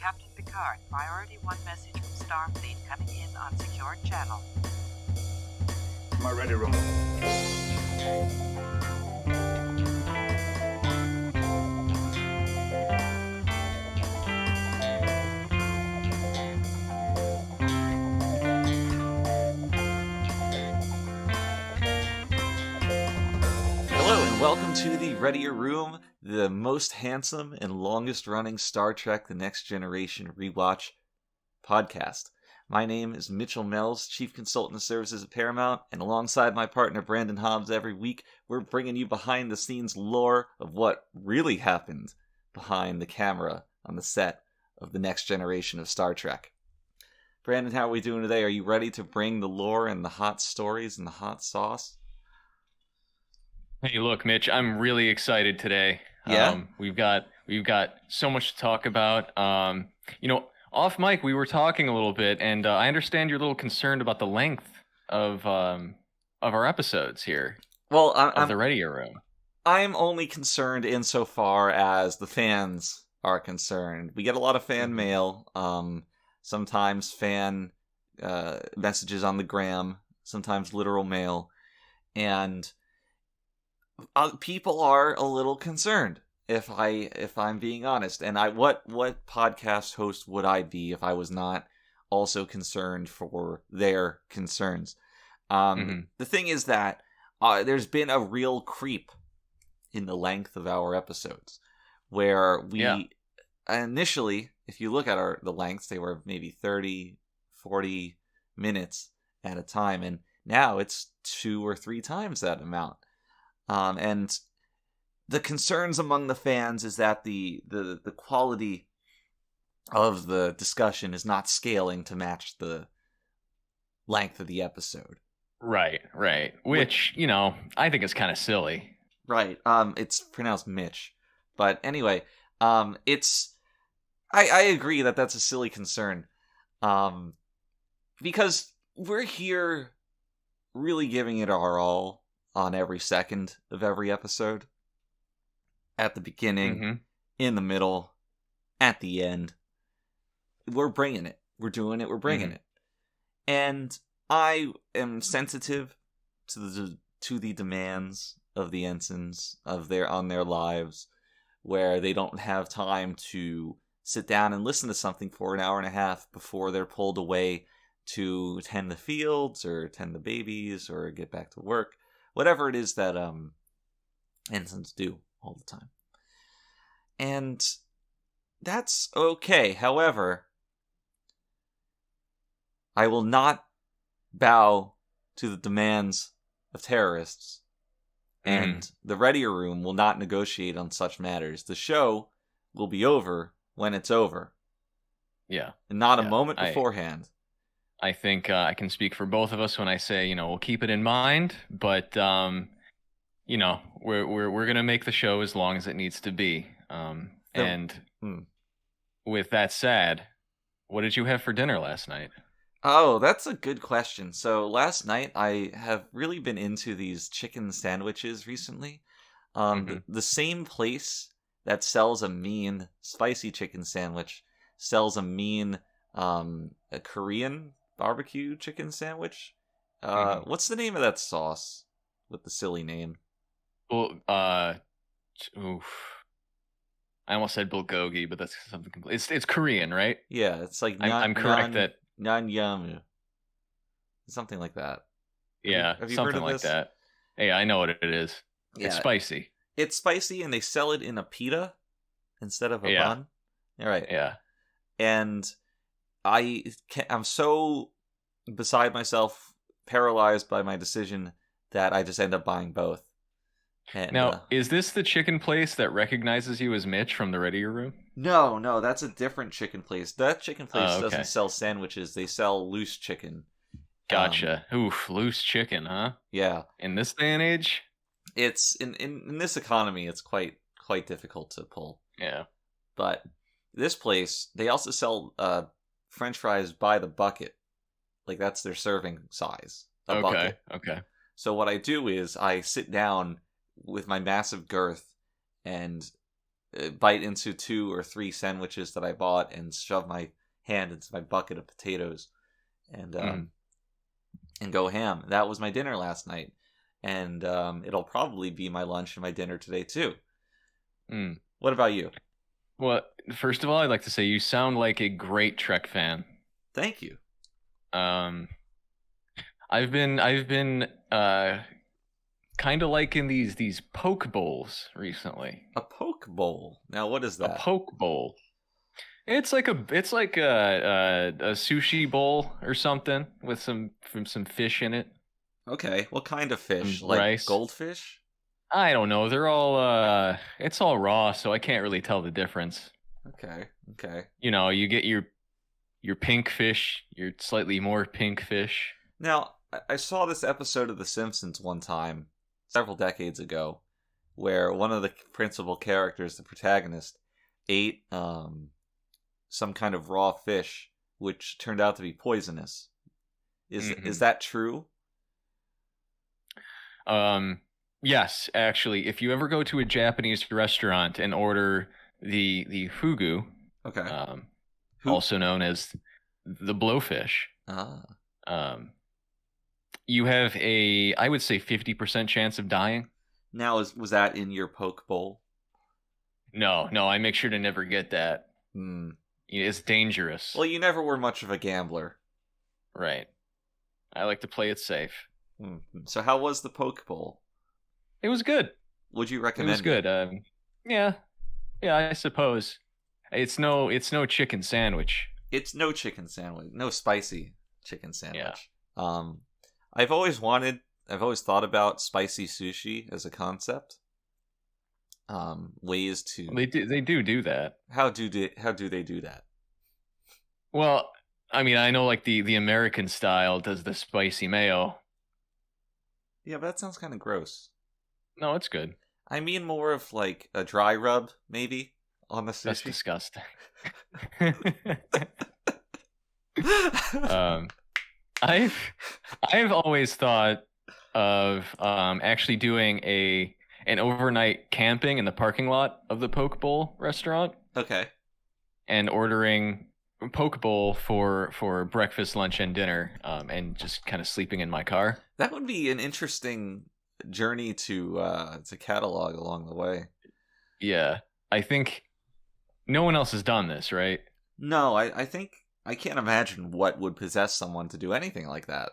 Captain Picard. Priority 1 message from Starfleet coming in on secured channel. My Readier Room. Welcome to the Readier Room, the most handsome and longest running Star Trek The Next Generation rewatch podcast. My name is Mitchell Mells, Chief Consultant of Services at Paramount, and alongside my partner Brandon Hobbs every week, we're bringing you behind the scenes lore of what really happened behind the camera on the set of The Next Generation of Star Trek. Brandon, how are we doing today? Are you ready to bring the lore and the hot stories and the hot sauce? Hey, look, Mitch, I'm really excited today. Yeah? We've got so much to talk about. Off mic, we were talking a little bit, and I understand you're a little concerned about the length of our episodes here. Well, of the Readier Room. I'm only concerned insofar as the fans are concerned. We get a lot of fan mail, sometimes fan messages on the gram, sometimes literal mail, and people are a little concerned, if I'm being honest. And what podcast host would I be if I was not also concerned for their concerns? The thing is that there's been a real creep in the length of our episodes, where we initially, if you look at the lengths, they were maybe 30, 40 minutes at a time, and now it's 2 or 3 times that amount. And the concerns among the fans is that the quality of the discussion is not scaling to match the length of the episode. Right. Which, I think is kind of silly. Right. It's pronounced Mitch. But anyway, I agree that that's a silly concern. Because we're here really giving it our all on every second of every episode. At the beginning, in the middle, at the end. We're bringing it. We're doing it. We're bringing it. And I am sensitive to the demands of the ensigns on their lives, where they don't have time to sit down and listen to something for an hour and a half before they're pulled away to tend the fields or tend the babies or get back to work. Whatever it is that ensigns do all the time. And that's okay. However, I will not bow to the demands of terrorists. And the Readier Room will not negotiate on such matters. The show will be over when it's over. Yeah. And not a moment beforehand. I think I can speak for both of us when I say, we'll keep it in mind, but we're gonna make the show as long as it needs to be. With that said, what did you have for dinner last night? Oh, that's a good question. So last night I have really been into these chicken sandwiches recently. The same place that sells a mean spicy chicken sandwich sells a mean a Korean barbecue chicken sandwich. What's the name of that sauce with the silly name? Well, I almost said bulgogi, but that's something completely. It's Korean, right? Yeah, it's like I'm correct that Nanyamu, something like that. Yeah, have you something heard of like this? that. Hey, I know what it is. Yeah, it's spicy. It's spicy, and they sell it in a pita instead of a bun. All right. Yeah. And I'm so beside myself, paralyzed by my decision, that I just end up buying both. And, now, is this the chicken place that recognizes you as Mitch from the Readier Room? No, that's a different chicken place. That chicken place doesn't sell sandwiches; they sell loose chicken. Gotcha. Loose chicken, huh? Yeah. In this day and age, it's in this economy, it's quite difficult to pull. Yeah. But this place, they also sell French fries by the bucket. Like, that's their serving size. A bucket. Okay. So what I do is I sit down with my massive girth and bite into 2 or 3 sandwiches that I bought and shove my hand into my bucket of potatoes and go ham. That was my dinner last night, and it'll probably be my lunch and my dinner today too. What about you? Well, first of all, I'd like to say you sound like a great Trek fan. Thank you. I've been kind of liking these poke bowls recently. A poke bowl. Now, what is that? A poke bowl. It's like a sushi bowl or something with some fish in it. Okay, what kind of fish? Some like rice. Goldfish? I don't know. They're all it's all raw, so I can't really tell the difference. Okay. You know, you get your pink fish, your slightly more pink fish. Now, I saw this episode of The Simpsons one time, several decades ago, where one of the principal characters, the protagonist, ate some kind of raw fish, which turned out to be poisonous. Is that true? Yes, actually, if you ever go to a Japanese restaurant and order the fugu, okay, also known as the blowfish, you have I would say 50% chance of dying. Now, was that in your poke bowl? No, I make sure to never get that. It's dangerous. Well, you never were much of a gambler. Right. I like to play it safe. So how was the poke bowl? It was good. Would you recommend it? Was good. Yeah, I suppose. It's no chicken sandwich. It's no chicken sandwich. No spicy chicken sandwich. Yeah. I've always thought about spicy sushi as a concept. Ways to They do that. How do they do that? Well, I mean, I know like the American style does the spicy mayo. Yeah, but that sounds kind of gross. No, it's good. I mean more of like a dry rub, maybe, on the sushi. That's disgusting. I've always thought of actually doing an overnight camping in the parking lot of the Poke Bowl restaurant. Okay. And ordering Poke Bowl for breakfast, lunch, and dinner, and just kind of sleeping in my car. That would be an interesting journey to catalog along the way. Yeah, I think no one else has done this, right? No, I think I can't imagine what would possess someone to do anything like that.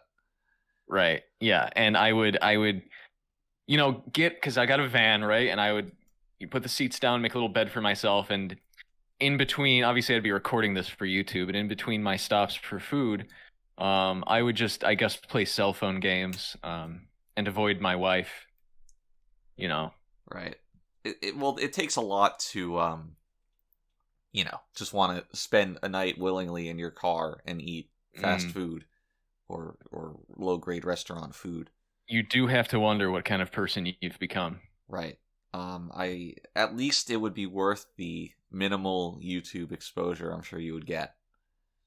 Right. Yeah, and I would because I got a van, right, and you put the seats down, make a little bed for myself, and in between, obviously I'd be recording this for YouTube, and in between my stops for food, I would just, I guess, play cell phone games, and avoid my wife, Right. It takes a lot to, just want to spend a night willingly in your car and eat fast food or low-grade restaurant food. You do have to wonder what kind of person you've become. Right. At least it would be worth the minimal YouTube exposure I'm sure you would get.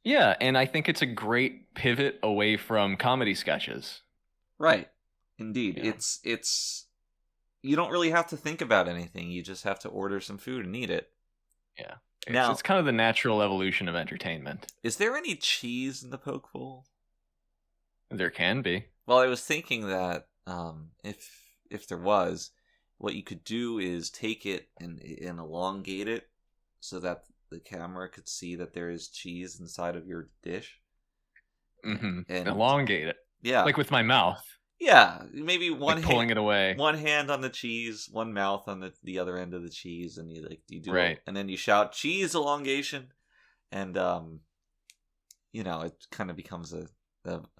Yeah, and I think it's a great pivot away from comedy sketches. Right. Indeed. Yeah. It's you don't really have to think about anything. You just have to order some food and eat it. Yeah. Now, it's kind of the natural evolution of entertainment. Is there any cheese in the poke bowl? There can be. Well, I was thinking that if there was, what you could do is take it and elongate it so that the camera could see that there is cheese inside of your dish. Mm-hmm. And elongate it. Yeah. Like with my mouth. Yeah, maybe one hand, pulling it away. One hand on the cheese, one mouth on the other end of the cheese, and you do right. it, and then you shout cheese elongation, and it kind of becomes a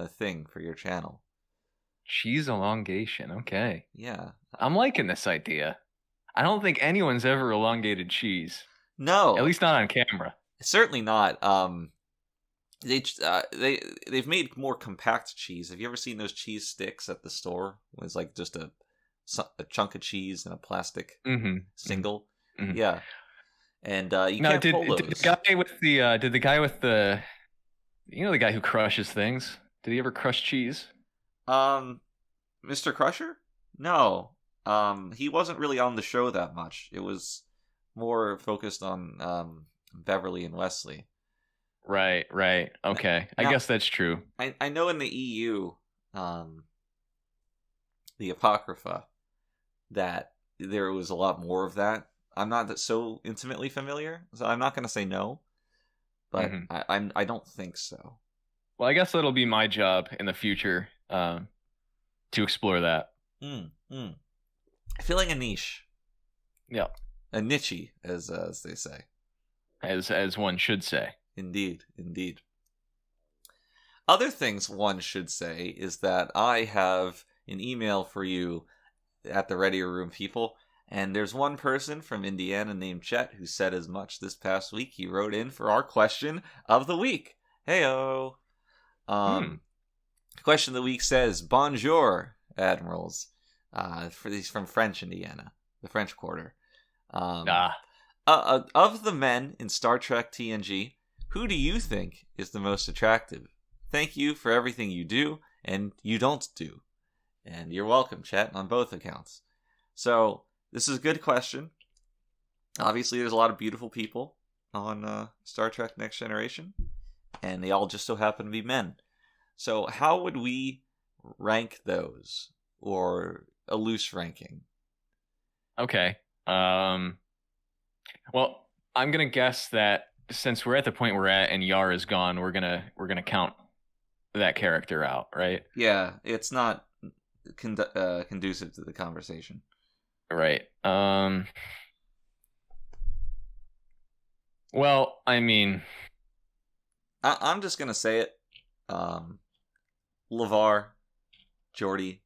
thing for your channel. Cheese elongation, okay. Yeah, I'm liking this idea. I don't think anyone's ever elongated cheese. No, at least not on camera. Certainly not. They've made more compact cheese. Have you ever seen those cheese sticks at the store? It's like just a chunk of chease in a plastic single. Mm-hmm. Yeah, and you can't pull those. Did the guy with the the guy who crushes things? Did he ever crush cheese? Mr. Crusher? No. He wasn't really on the show that much. It was more focused on Beverly and Wesley. Right. Okay. I guess that's true. I know in the EU, the Apocrypha, that there was a lot more of that. I'm not so intimately familiar, so I'm not going to say no, but I don't think so. Well, I guess that'll be my job in the future to explore that. Filling a niche. Yeah. A niche, as they say. As one should say. Indeed. Other things one should say is that I have an email for you at the Readier Room people, and there's one person from Indiana named Chet who said as much this past week. He wrote in for our question of the week. Heyo. The question of the week says, "Bonjour, admirals." For these from French Indiana, the French Quarter. Of the men in Star Trek TNG, who do you think is the most attractive? Thank you for everything you do and you don't do. And you're welcome, chat, on both accounts. So, this is a good question. Obviously, there's a lot of beautiful people on Star Trek Next Generation, and they all just so happen to be men. So, how would we rank those? Or a loose ranking? Okay. Well, I'm gonna guess that since we're at the point we're at and Yar is gone, we're gonna count that character out, right? Yeah, it's not conducive to the conversation. Right. Well, I mean, I'm just gonna say it. LeVar, Geordi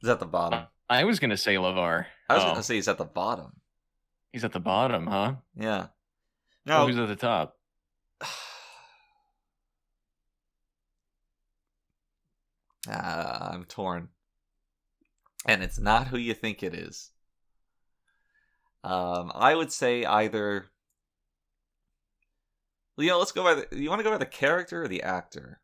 is at the bottom. I was gonna say LeVar. I was gonna say he's at the bottom. He's at the bottom, huh? Yeah. No, who's at the top? I'm torn, and it's not who you think it is. I would say either. Let's go by you want to go by the character or the actor?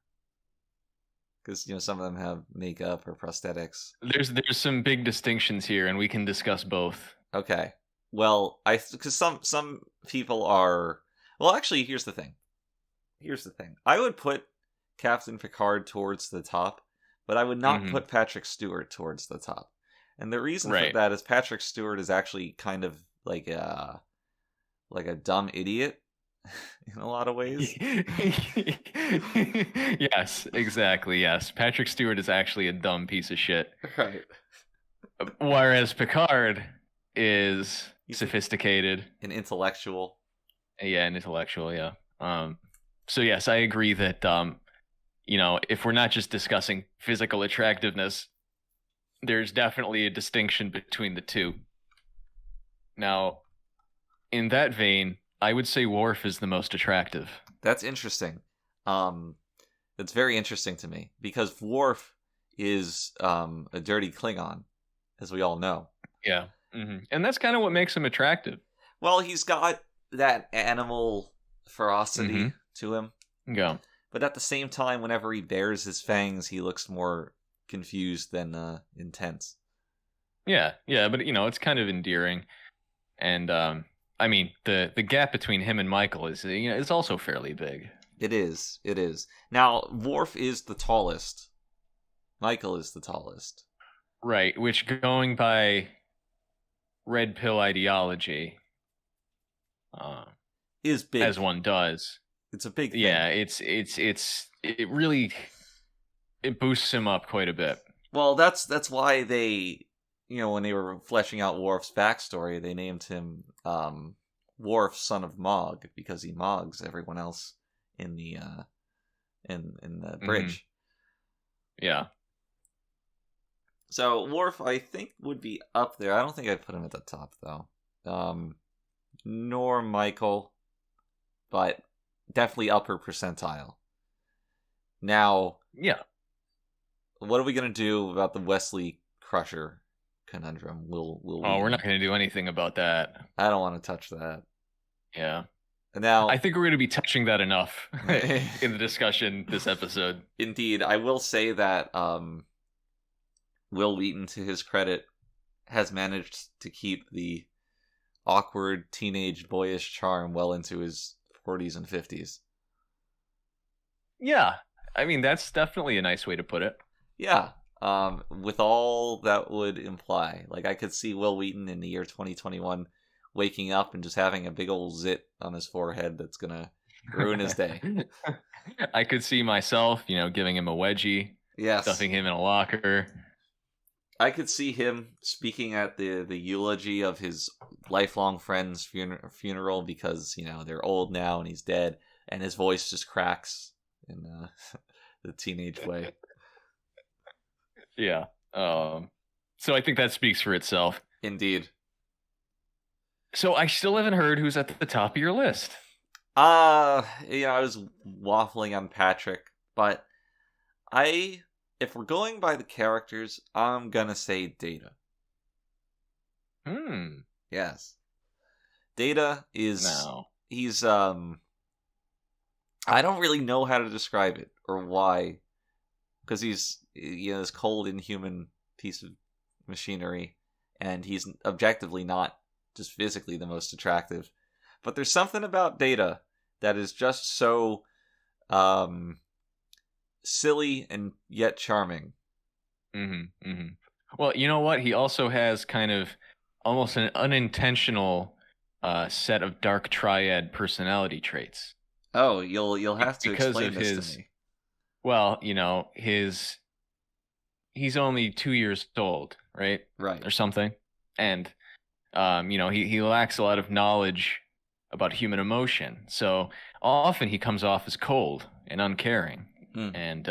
Because some of them have makeup or prosthetics. There's some big distinctions here, and we can discuss both. Okay. Well, because some people are. Well, actually, here's the thing. I would put Captain Picard towards the top, but I would not put Patrick Stewart towards the top. And the reason for that is Patrick Stewart is actually kind of like a dumb idiot in a lot of ways. Yes, exactly. Yes, Patrick Stewart is actually a dumb piece of shit. Right. Whereas Picard is sophisticated, an intellectual. Yeah, an intellectual. Yeah. So yes, I agree that if we're not just discussing physical attractiveness, there's definitely a distinction between the two. Now, in that vein, I would say Worf is the most attractive. That's interesting. That's very interesting to me because Worf is a dirty Klingon, as we all know. Yeah, and that's kind of what makes him attractive. Well, he's got that animal ferocity to him. Yeah. But at the same time, whenever he bares his fangs, he looks more confused than intense. Yeah, but it's kind of endearing, and I mean the gap between him and Michael is it's also fairly big. It is. Now, Worf is the tallest. Michael is the tallest. Right, which going by red pill ideology is big, as one does. It's a big thing. Yeah, it really boosts him up quite a bit. Well, that's why they, when they were fleshing out Worf's backstory, they named him Worf, son of Mog, because he mogs everyone else in the bridge. Yeah. So Worf, I think, would be up there. I don't think I'd put him at the top though. Nor Michael, but definitely upper percentile. Now, yeah. What are we gonna do about the Wesley Crusher conundrum? We're not gonna do anything about that. I don't want to touch that. Yeah. Now, I think we're gonna be touching that enough in the discussion this episode. Indeed, I will say that Will Wheaton, to his credit, has managed to keep the awkward teenage boyish charm well into his 40s and 50s. Yeah, I mean that's definitely a nice way to put it. Yeah, with all that would imply. Like, I could see Will Wheaton in the year 2021 waking up and just having a big old zit on his forehead that's gonna ruin his day. I could see myself, giving him a wedgie, Yes. stuffing him in a locker. I could see him speaking at the eulogy of his lifelong friend's funeral because, they're old now and he's dead, and his voice just cracks in the teenage way. Yeah. So I think that speaks for itself. Indeed. So I still haven't heard who's at the top of your list. I was waffling on Patrick, but if we're going by the characters, I'm gonna say Data. Yes. Data is... No. He's, I don't really know how to describe it, or why. Because he's, this cold, inhuman piece of machinery, and he's objectively not just physically the most attractive. But there's something about Data that is just so silly and yet charming. Well, you know what? He also has kind of almost an unintentional set of dark triad personality traits. Oh, you'll have to Because explain of this his- to me. Well, he's only 2 years old, right? Right. Or something. And he lacks a lot of knowledge about human emotion. So often he comes off as cold and uncaring. And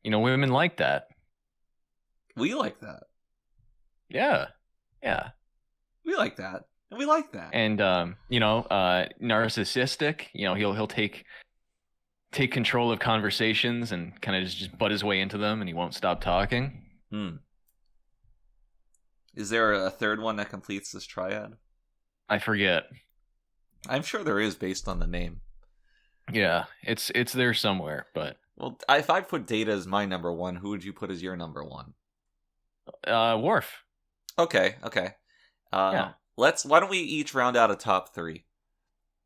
women like that. We like that. Yeah. We like that. And we like that. And narcissistic, he'll take control of conversations and kind of just butt his way into them, and he won't stop talking. Is there a third one that completes this triad? I forget. I'm sure there is, based on the name. Yeah, it's there somewhere, but Well, if I put Data as my number one, who would you put as your number one? Worf. Okay. Yeah. Why don't we each round out a top three?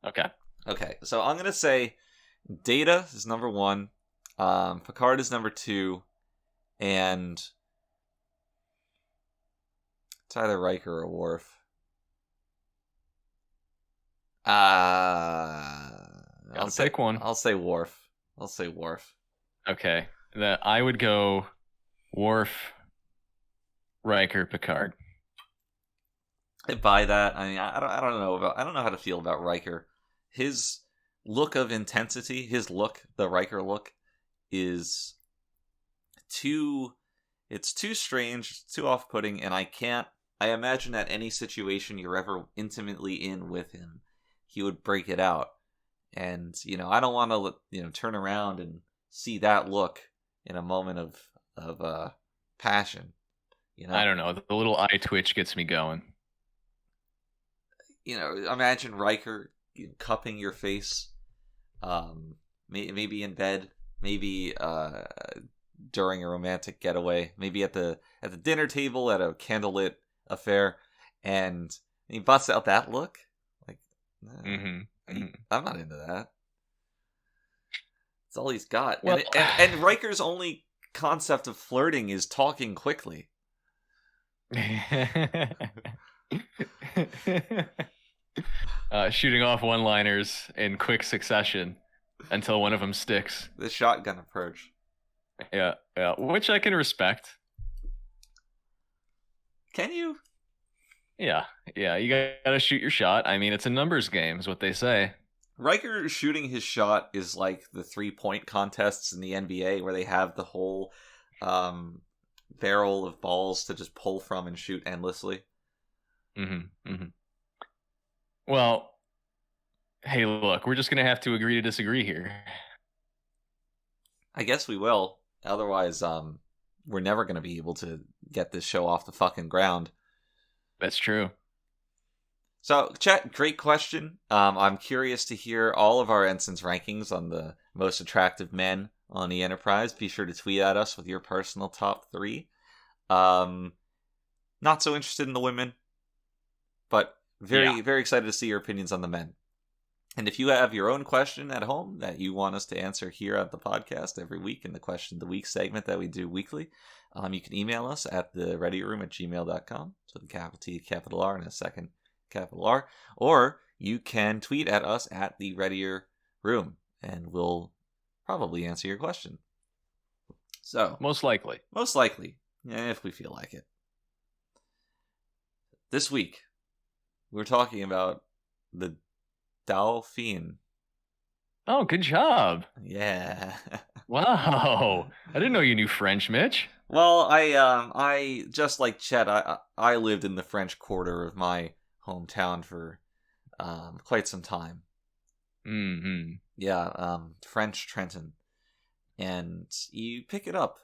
Okay. Okay, so I'm gonna say Data is number one, Picard is number two, and it's either Riker or Worf. I'll pick one. I'll say Worf. Okay. I would go Worf, Riker, Picard. By that, I mean I don't know how to feel about Riker. His look of intensity, the Riker look, is too strange, it's too off-putting, and I imagine that any situation you're ever intimately in with him, he would break it out. And, I don't want to, turn around and see that look in a moment of passion. I don't know. The little eye twitch gets me going. Imagine Riker cupping your face, maybe in bed, maybe during a romantic getaway, maybe at the dinner table at a candlelit affair, and he busts out that look. Like, I'm not into that. That's all he's got. Well, and Riker's only concept of flirting is talking quickly. Shooting off one-liners in quick succession until one of them sticks. The shotgun approach. Yeah, which I can respect. Can you? Yeah, you gotta shoot your shot. I mean, it's a numbers game, is what they say. Riker shooting his shot is like the 3-point contests in the NBA where they have the whole barrel of balls to just pull from and shoot endlessly. Well, hey, look, we're just gonna have to agree to disagree here. I guess we will. Otherwise, we're never gonna be able to get this show off the fucking ground. That's true. So, chat, great question. I'm curious to hear all of our ensigns' rankings on the most attractive men on the Enterprise. Be sure to tweet at us with your personal top 3. Not so interested in the women, but Very excited to see your opinions on the men. And if you have your own question at home that you want us to answer here at the podcast every week in the Question of the Week segment that we do weekly, you can email us at the readierroom@gmail.com. So the capital T, capital R, and a second capital R. Or you can tweet at us at the Readier Room, and we'll probably answer your question. So Most likely, if we feel like it. This week, we're talking about the Dauphin. Oh, good job. Yeah. Wow. I didn't know you knew French, Mitch. Well, I just like Chet, I lived in the French Quarter of my hometown for quite some time. Mm-hmm. Yeah, French Trenton. And you pick it up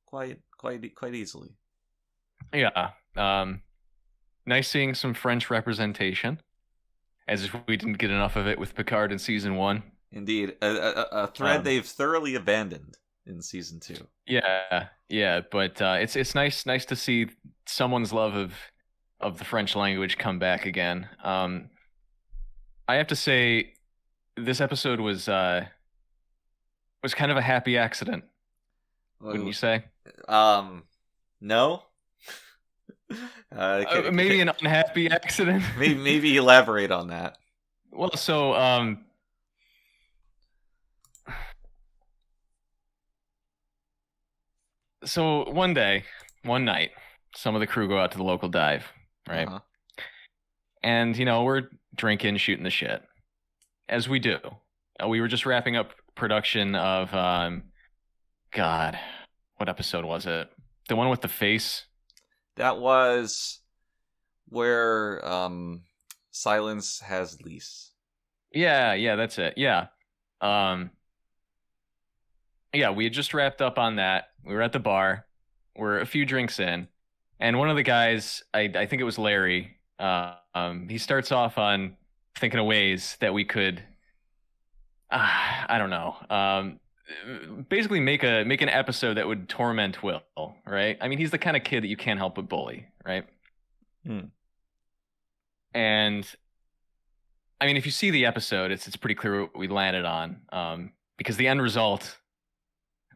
quite easily. Yeah. Nice seeing some French representation. As if we didn't get enough of it with Picard in season 1. Indeed, a thread they've thoroughly abandoned in season 2. Yeah, but it's nice to see someone's love of the French language come back again. I have to say, this episode was kind of a happy accident. Wouldn't you say? No. Maybe an unhappy accident. maybe elaborate on that. Well, so one night, some of the crew go out to the local dive, right? Uh-huh. And we're drinking, shooting the shit, as we do. We were just wrapping up production of God, what episode was it? The one with the face. That was where Silence has lease. Yeah, that's it. Yeah. Yeah, we had just wrapped up on that. We were at the bar. We're a few drinks in. And one of the guys, I think it was Larry, he starts off on thinking of ways that we could, I don't know, basically make an episode that would torment Will, right? I mean, he's the kind of kid that you can't help but bully, right? And I mean, if you see the episode, it's pretty clear what we landed on, because the end result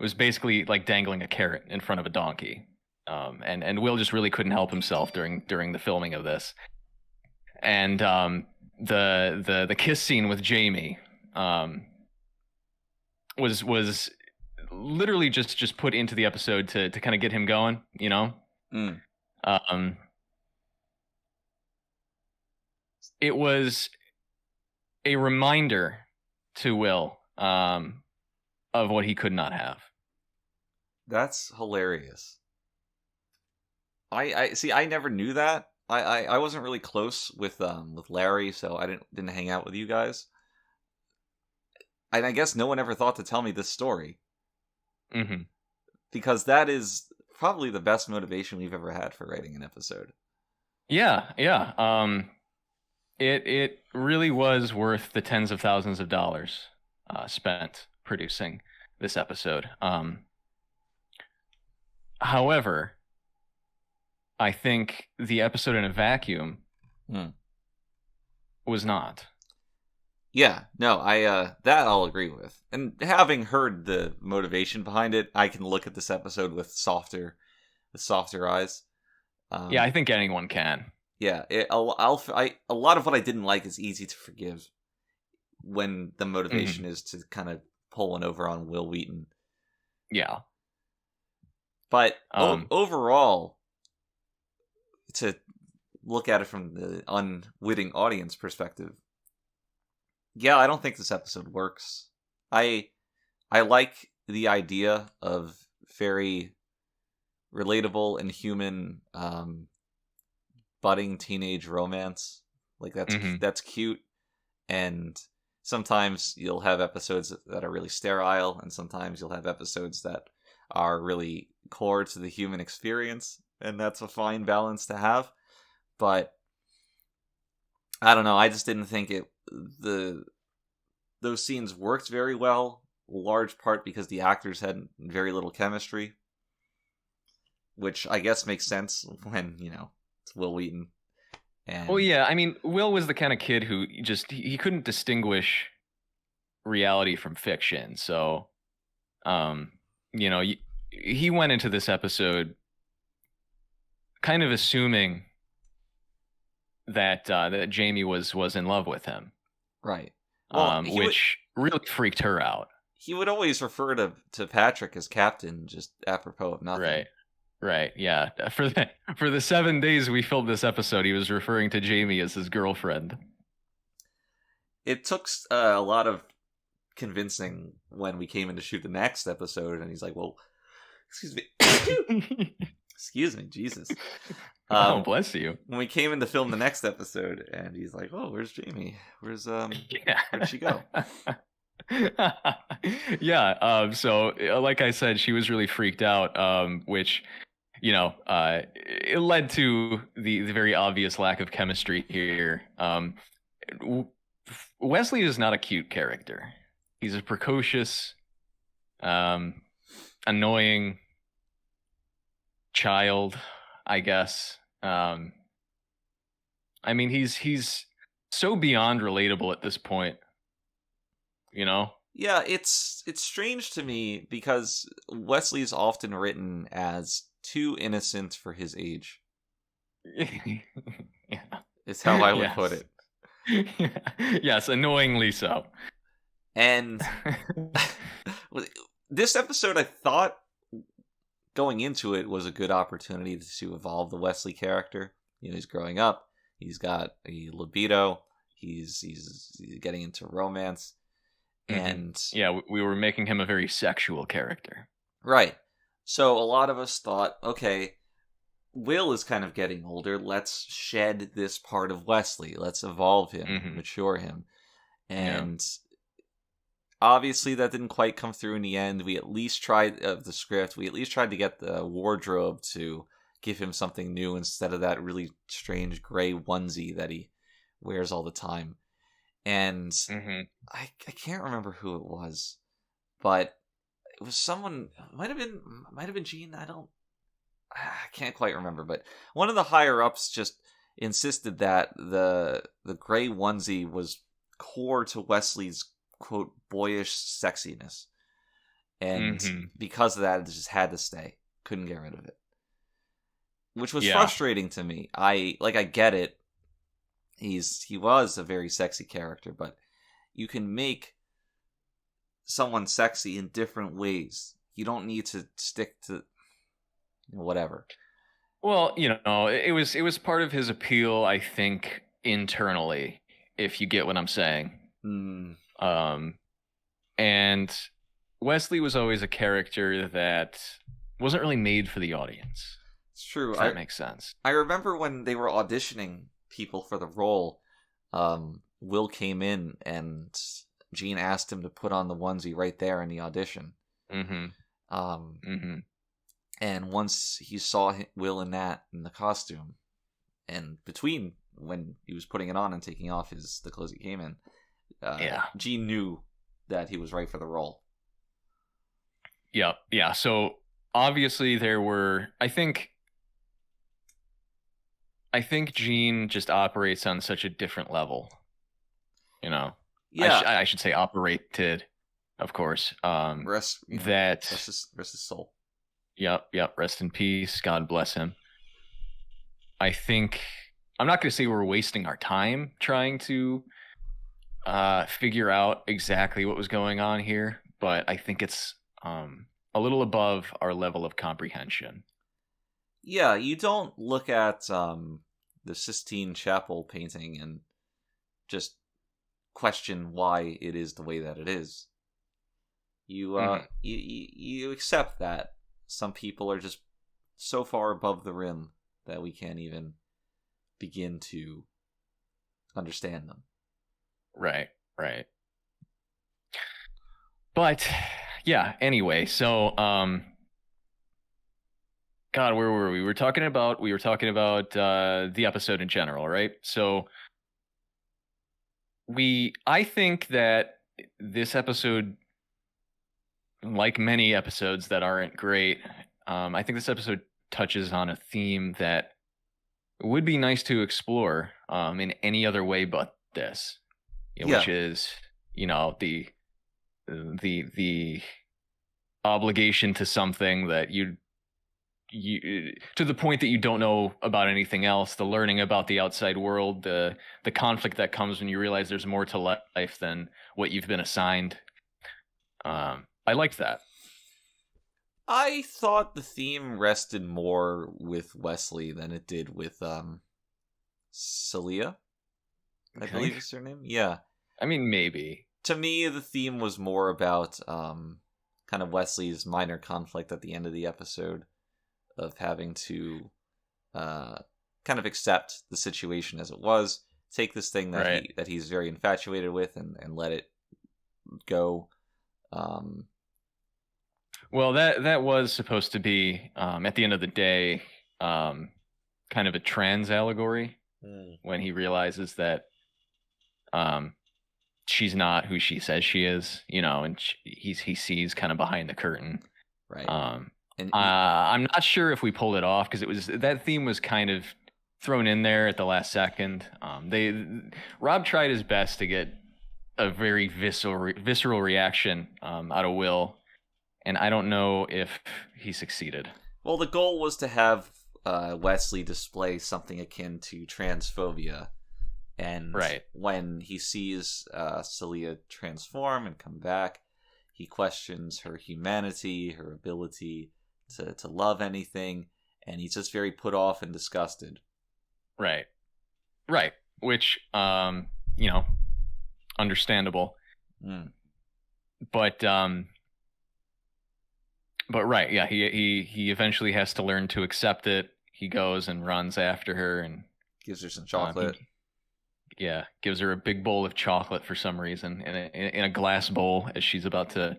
was basically like dangling a carrot in front of a donkey, and Will just really couldn't help himself during the filming of this. And the kiss scene with Jamie was literally just put into the episode to kind of get him going, It was a reminder to Will of what he could not have. That's hilarious. I see. I never knew that. I wasn't really close with Larry, so I didn't hang out with you guys. And I guess no one ever thought to tell me this story. Mm-hmm. Because that is probably the best motivation we've ever had for writing an episode. Yeah. It really was worth the tens of thousands of dollars spent producing this episode. However, I think the episode in a vacuum was not. Yeah, no, that I'll agree with. And having heard the motivation behind it, I can look at this episode with softer eyes. Yeah, I think anyone can. Yeah, a lot of what I didn't like is easy to forgive when the motivation is to kind of pull one over on Will Wheaton. Yeah. But overall, to look at it from the unwitting audience perspective, yeah, I don't think this episode works. I like the idea of very relatable and human budding teenage romance. Like that's cute, and sometimes you'll have episodes that are really sterile, and sometimes you'll have episodes that are really core to the human experience, and that's a fine balance to have. But I don't know, I just didn't think those scenes worked very well, large part because the actors had very little chemistry, which I guess makes sense when, it's Will Wheaton. And Well, yeah, I mean, Will was the kind of kid who just he couldn't distinguish reality from fiction. So, you know, he went into this episode kind of assuming that that Jamie was in love with him, right. Well, which really freaked her out. He would always refer to Patrick as Captain, just apropos of nothing. Right, yeah. For the 7 days we filmed this episode, he was referring to Jamie as his girlfriend. It took a lot of convincing when we came in to shoot the next episode, and he's like, "Well, excuse me, excuse me, Jesus." Oh, bless you. When we came in to film the next episode, and he's like, "Oh, where's Jamie? Where'd she go?" Yeah. So, like I said, she was really freaked out, which, you know, it led to the very obvious lack of chemistry here. Wesley is not a cute character. He's a precocious, annoying child, I guess. I mean, he's so beyond relatable at this point. You know? Yeah, it's strange to me because Wesley's often written as too innocent for his age. Yeah. Is how I would put it. Yes, annoyingly so. And this episode, I thought going into it was a good opportunity to evolve the Wesley character. You know, he's growing up. He's got a libido. He's getting into romance. And yeah, we were making him a very sexual character. Right. So a lot of us thought, okay, Will is kind of getting older. Let's shed this part of Wesley. Let's evolve him, mature him. And obviously that didn't quite come through in the end. We at least tried the script. We at least tried to get the wardrobe to give him something new instead of that really strange gray onesie that he wears all the time. And I can't remember who it was, but it was someone. Might have been Gene. I can't quite remember. But one of the higher ups just insisted that the gray onesie was core to Wesley's quote boyish sexiness, and because of that, it just had to stay. Couldn't get rid of it, which was frustrating to me. I get it. He was a very sexy character, but you can make someone sexy in different ways. You don't need to stick to whatever. Well, you know, it was part of his appeal, I think, internally, if you get what I'm saying. And Wesley was always a character that wasn't really made for the audience. It's true. If that makes sense. I remember when they were auditioning people for the role, Will came in and Gene asked him to put on the onesie right there in the audition. And once he saw Will in the costume, and between when he was putting it on and taking off the clothes he came in, Gene knew that he was right for the role. Yeah. So obviously there were, I think Gene just operates on such a different level, you know. Yeah, I should say operated, of course. Rest his soul. Yep. Rest in peace. God bless him. I think I'm not going to say we're wasting our time trying to figure out exactly what was going on here, but I think it's a little above our level of comprehension. Yeah, you don't look at the Sistine Chapel painting and just question why it is the way that it is. You you accept that some people are just so far above the rim that we can't even begin to understand them. Right. But yeah, anyway, so God, where were we? We were talking about the episode in general, right? So I think that this episode, like many episodes that aren't great, I think this episode touches on a theme that would be nice to explore in any other way but this, which is, the obligation to something that you to the point that you don't know about anything else, the learning about the outside world, the conflict that comes when you realize there's more to life than what you've been assigned. I liked that. I thought the theme rested more with Wesley than it did with Celia. I believe is her name. Yeah. I mean, maybe. To me, the theme was more about kind of Wesley's minor conflict at the end of the episode of having to kind of accept the situation as it was, take this thing that that he's very infatuated with and let it go. Well, that was supposed to be, at the end of the day, kind of a trans allegory when he realizes that she's not who she says she is, and he sees kind of behind the curtain. Right. I'm not sure if we pulled it off because that theme was kind of thrown in there at the last second. Rob tried his best to get a very visceral reaction out of Will, and I don't know if he succeeded. Well, the goal was to have Wesley display something akin to transphobia, and when he sees Celia transform and come back, he questions her humanity, her ability to love anything, and he's just very put off and disgusted. Right. Which, understandable. But right, yeah, he eventually has to learn to accept it. He goes and runs after her and gives her some chocolate. Gives her a big bowl of chocolate for some reason in a glass bowl as she's about to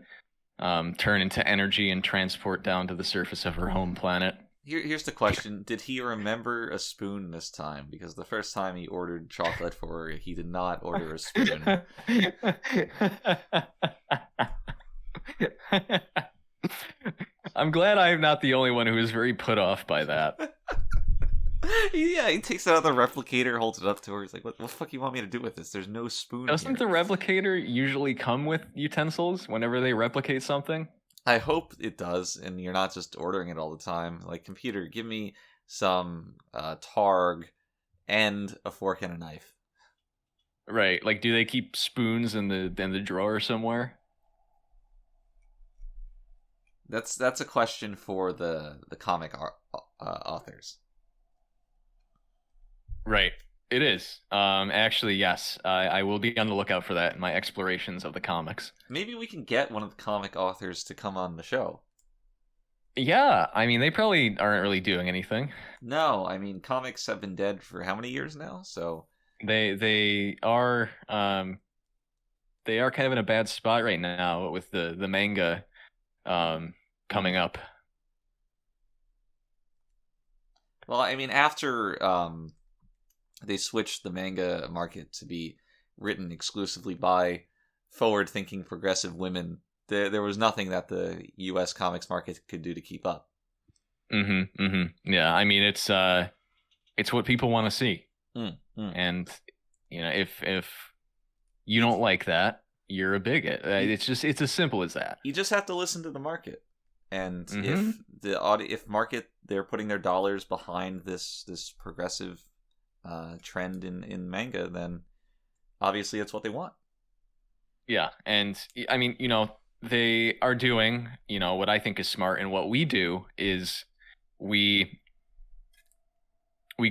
turn into energy and transport down to the surface of her home planet. Here's the question. Did he remember a spoon this time? Because the first time he ordered chocolate for her, he did not order a spoon. I'm glad I'm not the only one who is very put off by that. Yeah, he takes it out of the replicator, holds it up to her. He's like, what the fuck you want me to do with this? There's no spoon Doesn't here. the replicator usually come with utensils whenever they replicate something? I hope it does, and you're not just ordering it all the time. Like, computer, give me some targ and a fork and a knife. Right. Like, do they keep spoons in the drawer somewhere? That's a question for the comic authors. Right. It is. Actually, yes. I will be on the lookout for that in my explorations of the comics. Maybe we can get one of the comic authors to come on the show. Yeah, I mean, they probably aren't really doing anything. No, I mean, comics have been dead for how many years now? So they are kind of in a bad spot right now with the manga coming up. Well, I mean, after they switched the manga market to be written exclusively by forward-thinking progressive women, there was nothing that the U.S. comics market could do to keep up. Yeah, I mean, it's what people want to see. And, if you don't like that, you're a bigot. It's as simple as that. You just have to listen to the market. And if market, they're putting their dollars behind this progressive trend in manga, then obviously it's what they want. Yeah, and I mean, they are doing, what I think is smart, and what we do is we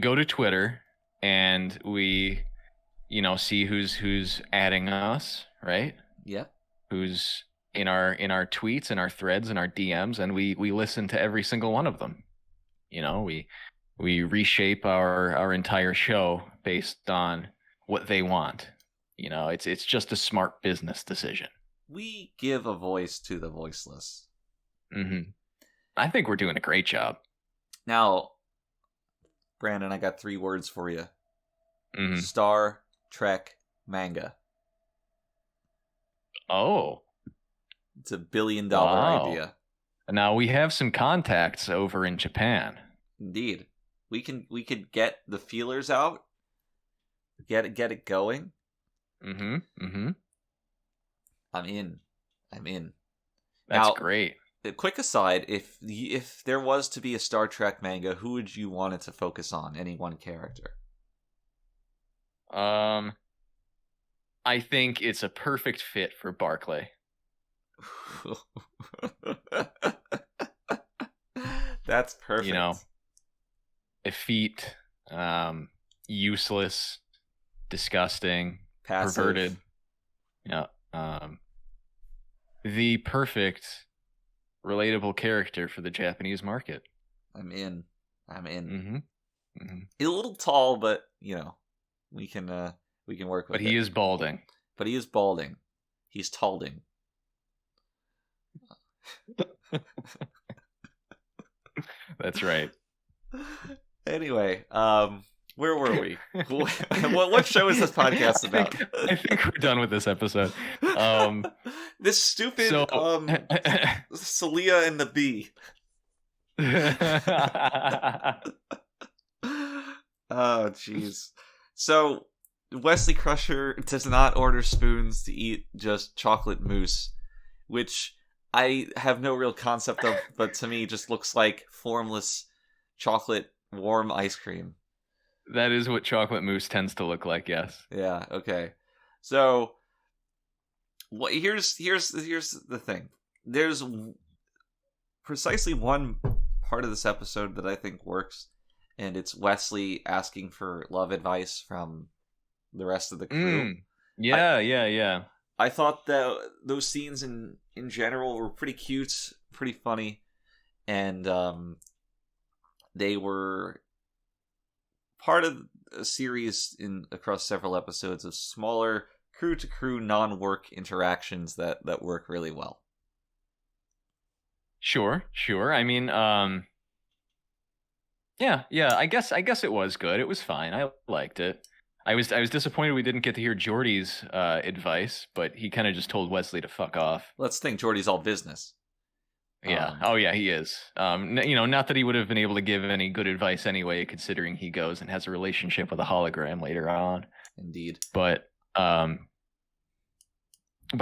go to Twitter and we, see who's adding us, right? Yeah. Who's in our tweets and our threads and our DMs, and we listen to every single one of them. We reshape our entire show based on what they want. It's just a smart business decision. We give a voice to the voiceless. I think we're doing a great job. Now, Brandon, I got 3 words for you. Star Trek manga. Oh. It's $1 billion idea. Now, we have some contacts over in Japan. Indeed. we could get the feelers out, get it going. Mm-hmm. I'm in. That's Now, great. A quick aside: if there was to be a Star Trek manga, who would you want it to focus on? Any one character? I think it's a perfect fit for Barclay. That's perfect. You know, effete, useless, disgusting, Passive. perverted. Yeah. The perfect, relatable character for the Japanese market. I'm in. Mm-hmm. He's a little tall, but we can work with But it. he is balding. He's talding. That's right. Anyway, where were we? what show is this podcast about? I think we're done with this episode. This stupid Celia and the Bee. Oh, jeez. So Wesley Crusher does not order spoons to eat just chocolate mousse, which I have no real concept of, but to me just looks like formless chocolate warm ice cream. That is what chocolate mousse tends to look like, yes. Yeah, okay. So here's the thing. There's precisely one part of this episode that I think works, and it's Wesley asking for love advice from the rest of the crew. Yeah. I thought that those scenes in general were pretty cute, pretty funny, and they were part of a series across several episodes of smaller crew-to-crew non-work interactions that work really well. Sure. I mean, yeah. I guess it was good. It was fine. I liked it. I was disappointed we didn't get to hear Geordi's advice, but he kind of just told Wesley to fuck off. Let's think Geordi's all business. Yeah. Yeah, he is. Not that he would have been able to give any good advice anyway, considering he goes and has a relationship with a hologram later on. Indeed. But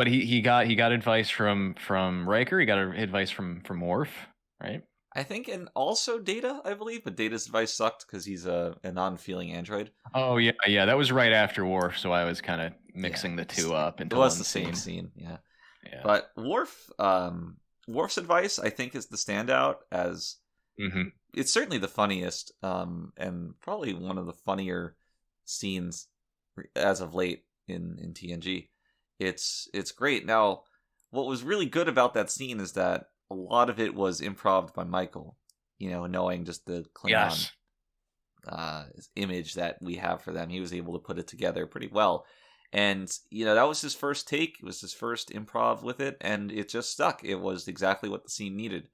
he got advice from Riker. He got advice from Worf, right? I think, and also Data, I believe, but Data's advice sucked because he's a non-feeling android. Oh yeah, that was right after Worf, so I was kind of mixing the two up into it was one the same scene, yeah. But Worf's advice, I think, is the standout as it's certainly the funniest, and probably one of the funnier scenes as of late in TNG. It's great. Now, what was really good about that scene is that a lot of it was improv by Michael, knowing just the Klingon image that we have for them. He was able to put it together pretty well. And, that was his first take. It was his first improv with it, and it just stuck. It was exactly what the scene needed,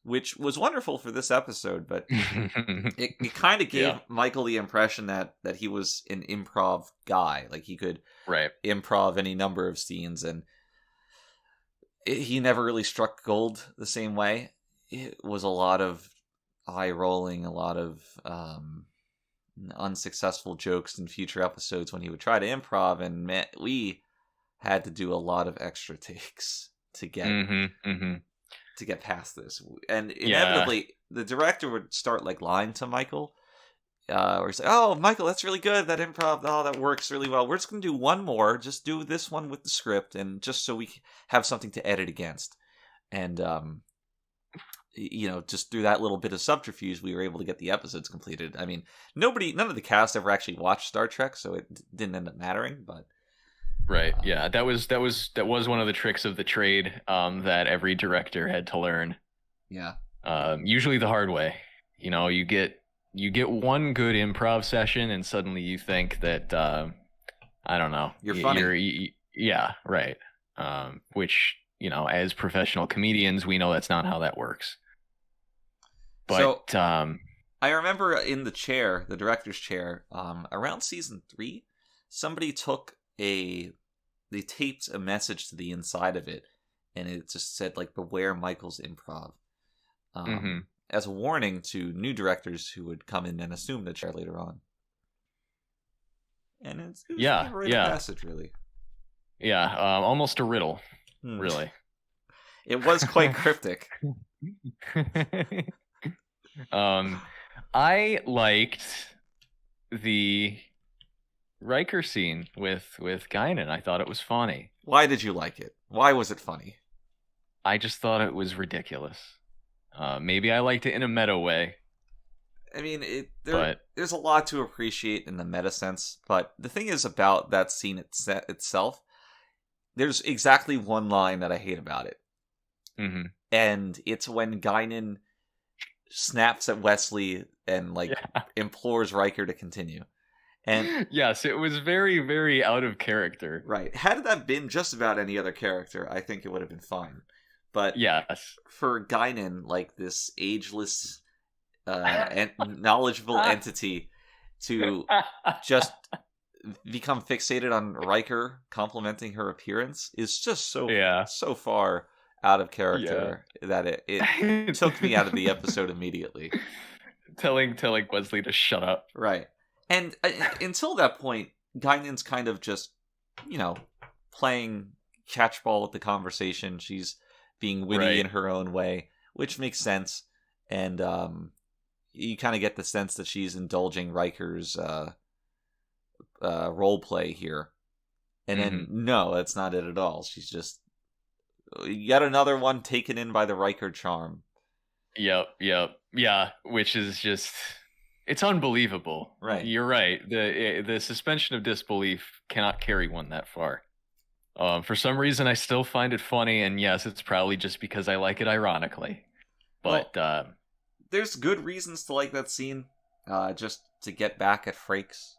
which was wonderful for this episode, but it kind of gave Michael the impression that he was an improv guy. Like, he could improv any number of scenes, and he never really struck gold the same way. It was a lot of eye rolling, a lot of unsuccessful jokes in future episodes when he would try to improv, and we had to do a lot of extra takes to get to get past this. And inevitably, the director would start lying to Michael, or he's like, "Oh, Michael, that's really good. That improv, that works really well. We're just gonna do one more. Just do this one with the script, and just so we have something to edit against." And just through that little bit of subterfuge, we were able to get the episodes completed. I mean, none of the cast ever actually watched Star Trek, so it didn't end up mattering. But yeah, that was one of the tricks of the trade that every director had to learn. Yeah, usually the hard way. You get one good improv session, and suddenly you think that I don't know, you're funny. Yeah, right. Which as professional comedians, we know that's not how that works. But I remember in the director's chair, around season 3, somebody they taped a message to the inside of it, and it just said beware Michael's improv. as a warning to new directors who would come in and assume the chair later on. And it was Yeah, kind of a rite yeah. of passage, really. Yeah, almost a riddle, really. It was quite cryptic. I liked the Riker scene with Guinan. I thought it was funny. Why did you like it? Why was it funny? I just thought it was ridiculous. Maybe I liked it in a meta way. I mean, there's a lot to appreciate in the meta sense, but the thing is about that scene itself, there's exactly one line that I hate about it. Mm-hmm. And it's when Guinan snaps at Wesley and implores Riker to continue. And yes, it was very, very out of character. Right. Had it that been just about any other character, I think it would have been fine. But yes, for Guinan, this ageless, knowledgeable entity to just become fixated on Riker complimenting her appearance is just so far out of character that it took me out of the episode immediately. Telling Wesley to shut up. Right. And until that point, Guinan's kind of just, playing catchball with the conversation. She's being witty in her own way, which makes sense. And you kind of get the sense that she's indulging Riker's role play here. And then, no, that's not it at all. She's just yet another one taken in by the Riker charm. Yep. Yeah, which is just... It's unbelievable. Right. You're right. The suspension of disbelief cannot carry one that far. For some reason, I still find it funny, and yes, it's probably just because I like it ironically. But there's good reasons to like that scene. Just to get back at Frakes,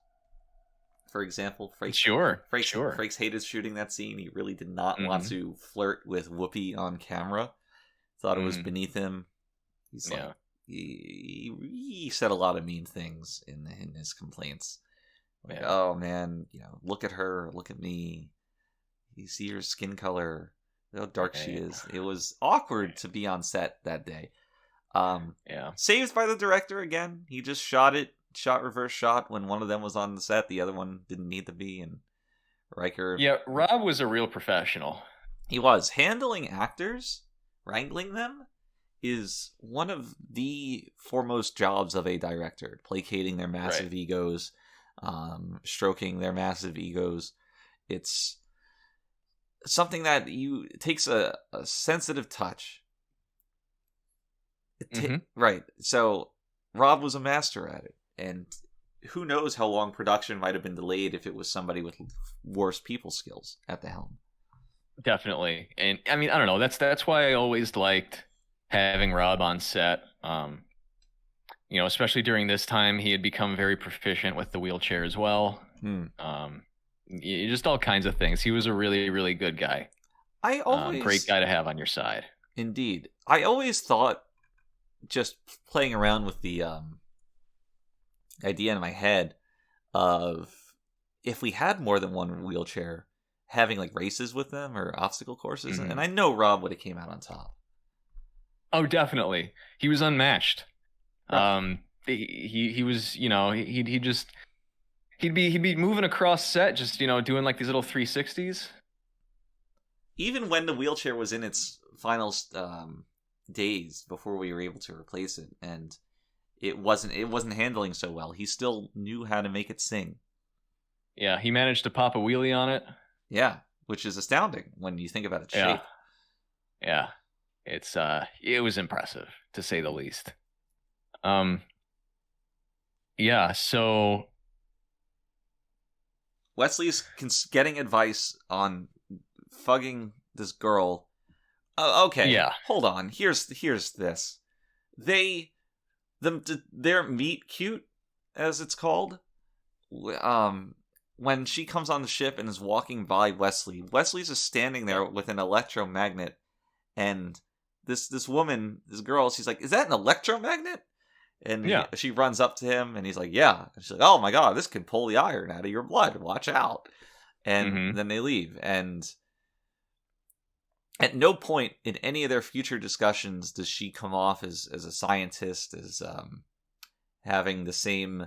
for example. Frakes hated shooting that scene. He really did not want to flirt with Whoopi on camera. Thought it was beneath him. He's he said a lot of mean things in his complaints. Oh man, look at her, look at me. You see her skin color, how dark she is. It was awkward to be on set that day. Saved by the director again. He just shot reverse shot when one of them was on the set, the other one didn't need to be, and Riker. Yeah, Rob was a real professional. He was. Handling actors, wrangling them, is one of the foremost jobs of a director. Placating their massive egos, stroking their massive egos. It's something that takes a sensitive touch. Right. So Rob was a master at it. And who knows how long production might have been delayed if it was somebody with worse people skills at the helm. Definitely. And I mean, I don't know. That's why I always liked having Rob on set. Especially during this time, he had become very proficient with the wheelchair as well. Just all kinds of things. He was a really, really good guy. Great guy to have on your side. Indeed. I always thought, just playing around with the idea in my head of if we had more than one wheelchair, having races with them or obstacle courses, and I know Rob would have came out on top. Oh, definitely. He was unmatched. Right. He was, he'd be moving across set, just doing these little 360s. Even when the wheelchair was in its final days before we were able to replace it, and it wasn't handling so well, he still knew how to make it sing. Yeah, he managed to pop a wheelie on it. Yeah, which is astounding when you think about its shape. Yeah. It's it was impressive, to say the least. So Wesley's getting advice on fugging this girl. Okay. Yeah. Hold on. Here's this. Their meet cute, as it's called. When she comes on the ship and is walking by Wesley's just standing there with an electromagnet, and this woman, this girl, she's like, "Is that an electromagnet?" And she runs up to him, and he's like, "Yeah." And she's like, "Oh my god, this can pull the iron out of your blood. Watch out!" And then they leave, and At no point in any of their future discussions does she come off as a scientist, as having the same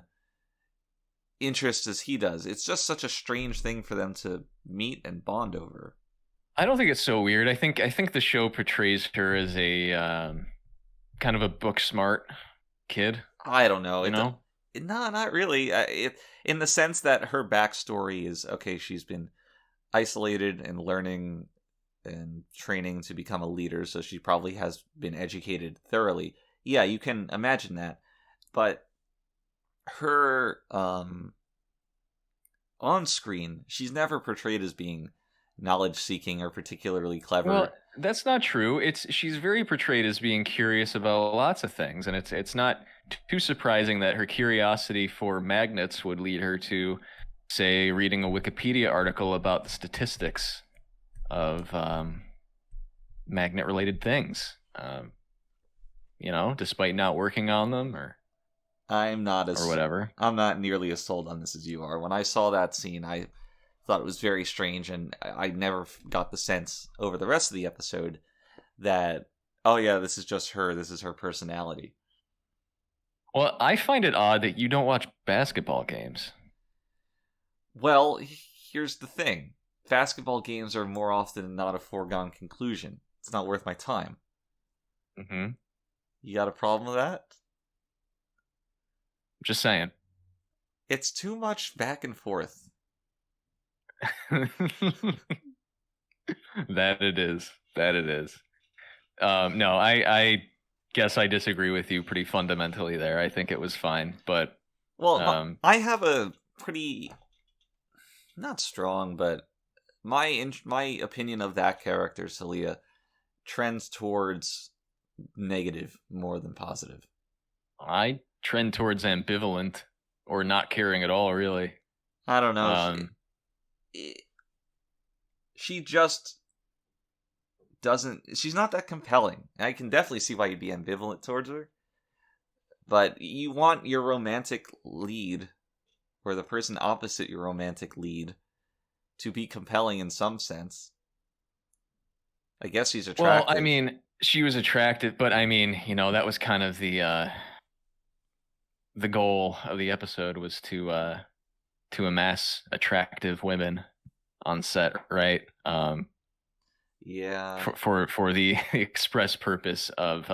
interest as he does. It's just such a strange thing for them to meet and bond over. I don't think it's so weird. I think the show portrays her as a kind of a book smart kid. I don't know. You know? No, not really. In the sense that her backstory is, okay, she's been isolated and learning and training to become a leader, so she probably has been educated thoroughly. Yeah, you can imagine that. But her on screen, she's never portrayed as being knowledge-seeking or particularly clever. Well, that's not true. She's very portrayed as being curious about lots of things, and it's not too surprising that her curiosity for magnets would lead her to, say, reading a Wikipedia article about the statistics of magnet-related things. Despite not working on them or whatever. I'm not nearly as sold on this as you are. When I saw that scene, I thought it was very strange, and I never got the sense over the rest of the episode that, oh yeah, this is just her, this is her personality. Well, I find it odd that you don't watch basketball games. Well, here's the thing. Basketball games are more often than not a foregone conclusion. It's not worth my time. Mm-hmm. You got a problem with that? Just saying. It's too much back and forth. That it is. No, I guess I disagree with you pretty fundamentally there. I think it was fine, but I have a pretty not strong, but my opinion of that character, Celia, trends towards negative more than positive. I trend towards ambivalent or not caring at all, really. I don't know. She just doesn't. She's not that compelling. I can definitely see why you'd be ambivalent towards her. But you want your romantic lead, or the person opposite your romantic lead, to be compelling in some sense. I guess she's attractive. Well, I mean, she was attractive, but I mean, that was kind of the goal of the episode was to amass attractive women on set, right? Yeah. For the express purpose of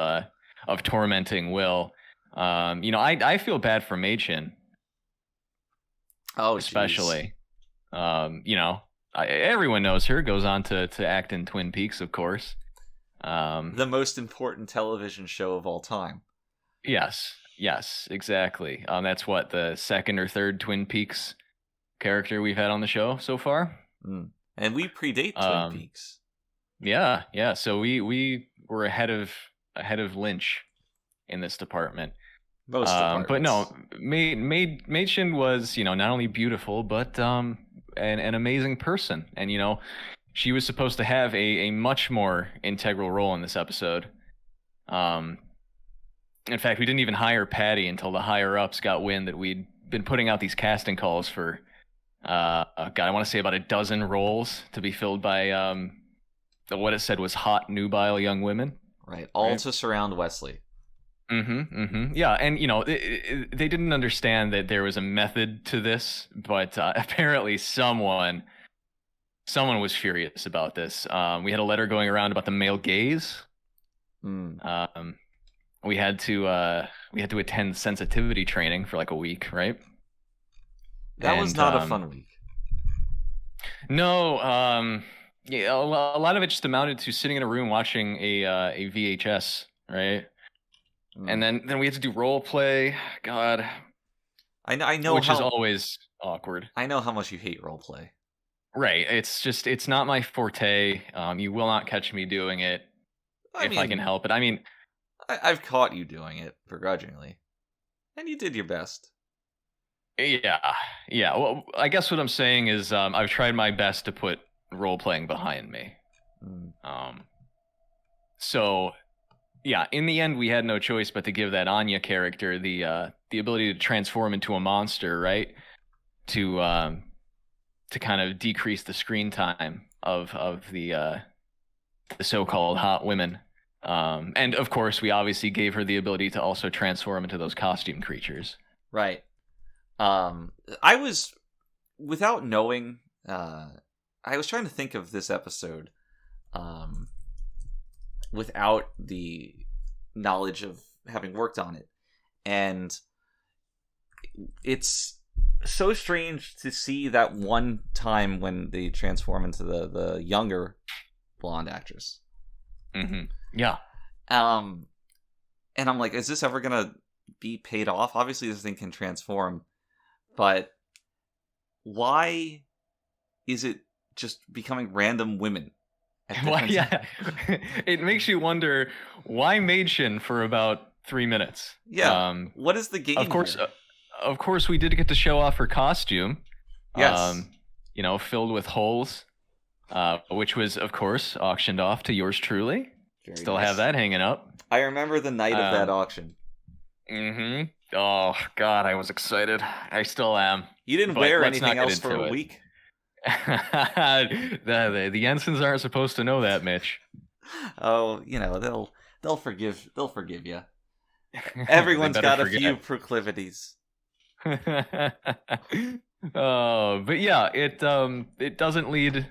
tormenting Will. I feel bad for Machin. Oh, especially. Everyone knows her. Goes on to act in Twin Peaks, of course. The most important television show of all time. Yes, exactly. That's what, the second or third Twin Peaks character we've had on the show so far. And we predate Twin Peaks. Yeah. So we were ahead of Lynch in this department. Most departments. But no, Machin was, not only beautiful, but an amazing person. And, she was supposed to have a much more integral role in this episode. In fact, we didn't even hire Patty until the higher-ups got wind that we'd been putting out these casting calls for, I want to say about a dozen roles to be filled by what it said was hot, nubile young women. Right, all to surround Wesley. Yeah, and they didn't understand that there was a method to this, but apparently someone was furious about this. We had a letter going around about the male gaze. We had to attend sensitivity training for like a week, right? That was not a fun week. No, yeah, a lot of it just amounted to sitting in a room watching a VHS, right? And then we had to do role play. God, I know, which is always awkward. I know how much you hate role play. Right. It's not my forte. You will not catch me doing it I can help it. I mean, I've caught you doing it begrudgingly, and you did your best. Yeah. Well, I guess what I'm saying is I've tried my best to put role playing behind me. So, yeah, in the end, we had no choice but to give that Anya character the ability to transform into a monster, right? To kind of decrease the screen time of the the so-called hot women. And of course, we obviously gave her the ability to also transform into those costume creatures. Right. I was, without knowing, I was trying to think of this episode without the knowledge of having worked on it. And it's so strange to see that one time when they transform into the younger blonde actress. Mm-hmm. Yeah. And I'm like, is this ever gonna be paid off? Obviously, this thing can transform, but why is it just becoming random women? Why, yeah. It makes you wonder, why Mädchen for about 3 minutes? Yeah. What is the game? Of course, we did get to show off her costume. Yes. Filled with holes, which was, of course, auctioned off to yours truly. Very Still nice. have that hanging up. I remember the night of that auction. Mm-hmm. Oh, God, I was excited. I still am. You didn't wear anything else for a week? The Jensens aren't supposed to know that, Mitch. Oh, they'll forgive you. Everyone's got a few proclivities. But yeah, it doesn't lead.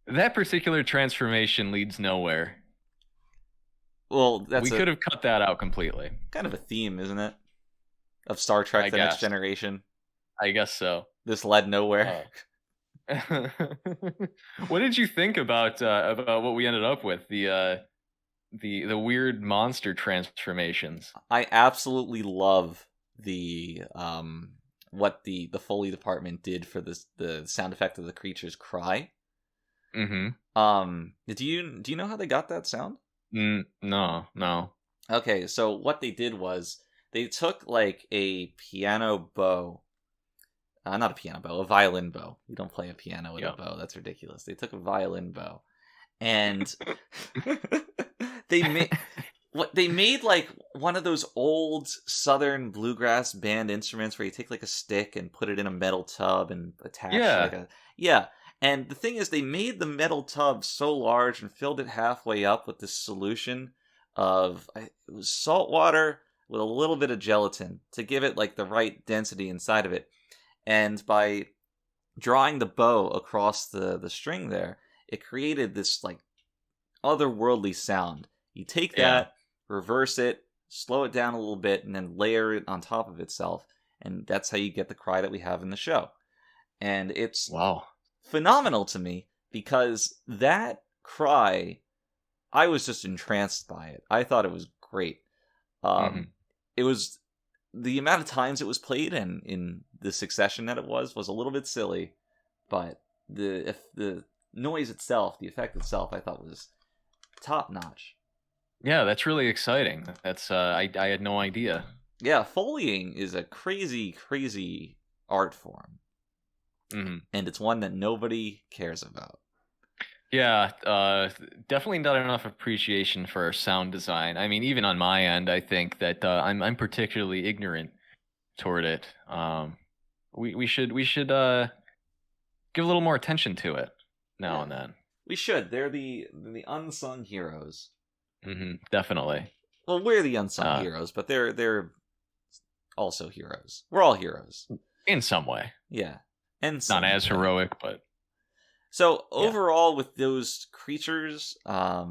That particular transformation leads nowhere. Well, we could have cut that out completely. Kind of a theme, isn't it? Of Star Trek: The Next Generation. I guess so. This led nowhere. What did you think about what we ended up with, the weird monster transformations? I absolutely love the what the Foley department did for the sound effect of the creature's cry. Mm-hmm. Do you know how they got that sound? No. Okay, so what they did was they took like a piano bow. Not a piano bow, a violin bow. You don't play a piano with a bow. That's ridiculous. They took a violin bow, and they made like one of those old Southern bluegrass band instruments where you take like a stick and put it in a metal tub and attach And the thing is, they made the metal tub so large and filled it halfway up with this solution of it was salt water with a little bit of gelatin to give it like the right density inside of it. And by drawing the bow across the string there, it created this like otherworldly sound. You take that, reverse it, slow it down a little bit, and then layer it on top of itself. And that's how you get the cry that we have in the show. And it's phenomenal to me because that cry, I was just entranced by it. I thought it was great. It was... The amount of times it was played and in the succession that it was a little bit silly, but the noise itself, the effect itself, I thought was top notch. Yeah, that's really exciting. That's I had no idea. Yeah, Foleying is a crazy, crazy art form, and it's one that nobody cares about. Yeah, definitely not enough appreciation for sound design. I mean, even on my end, I think that I'm particularly ignorant toward it. We should give a little more attention to it now and then. We should. They're the unsung heroes. Definitely. Well, we're the unsung heroes, but they're also heroes. We're all heroes in some way. Yeah, and not as heroic, but. So overall, with those creatures, I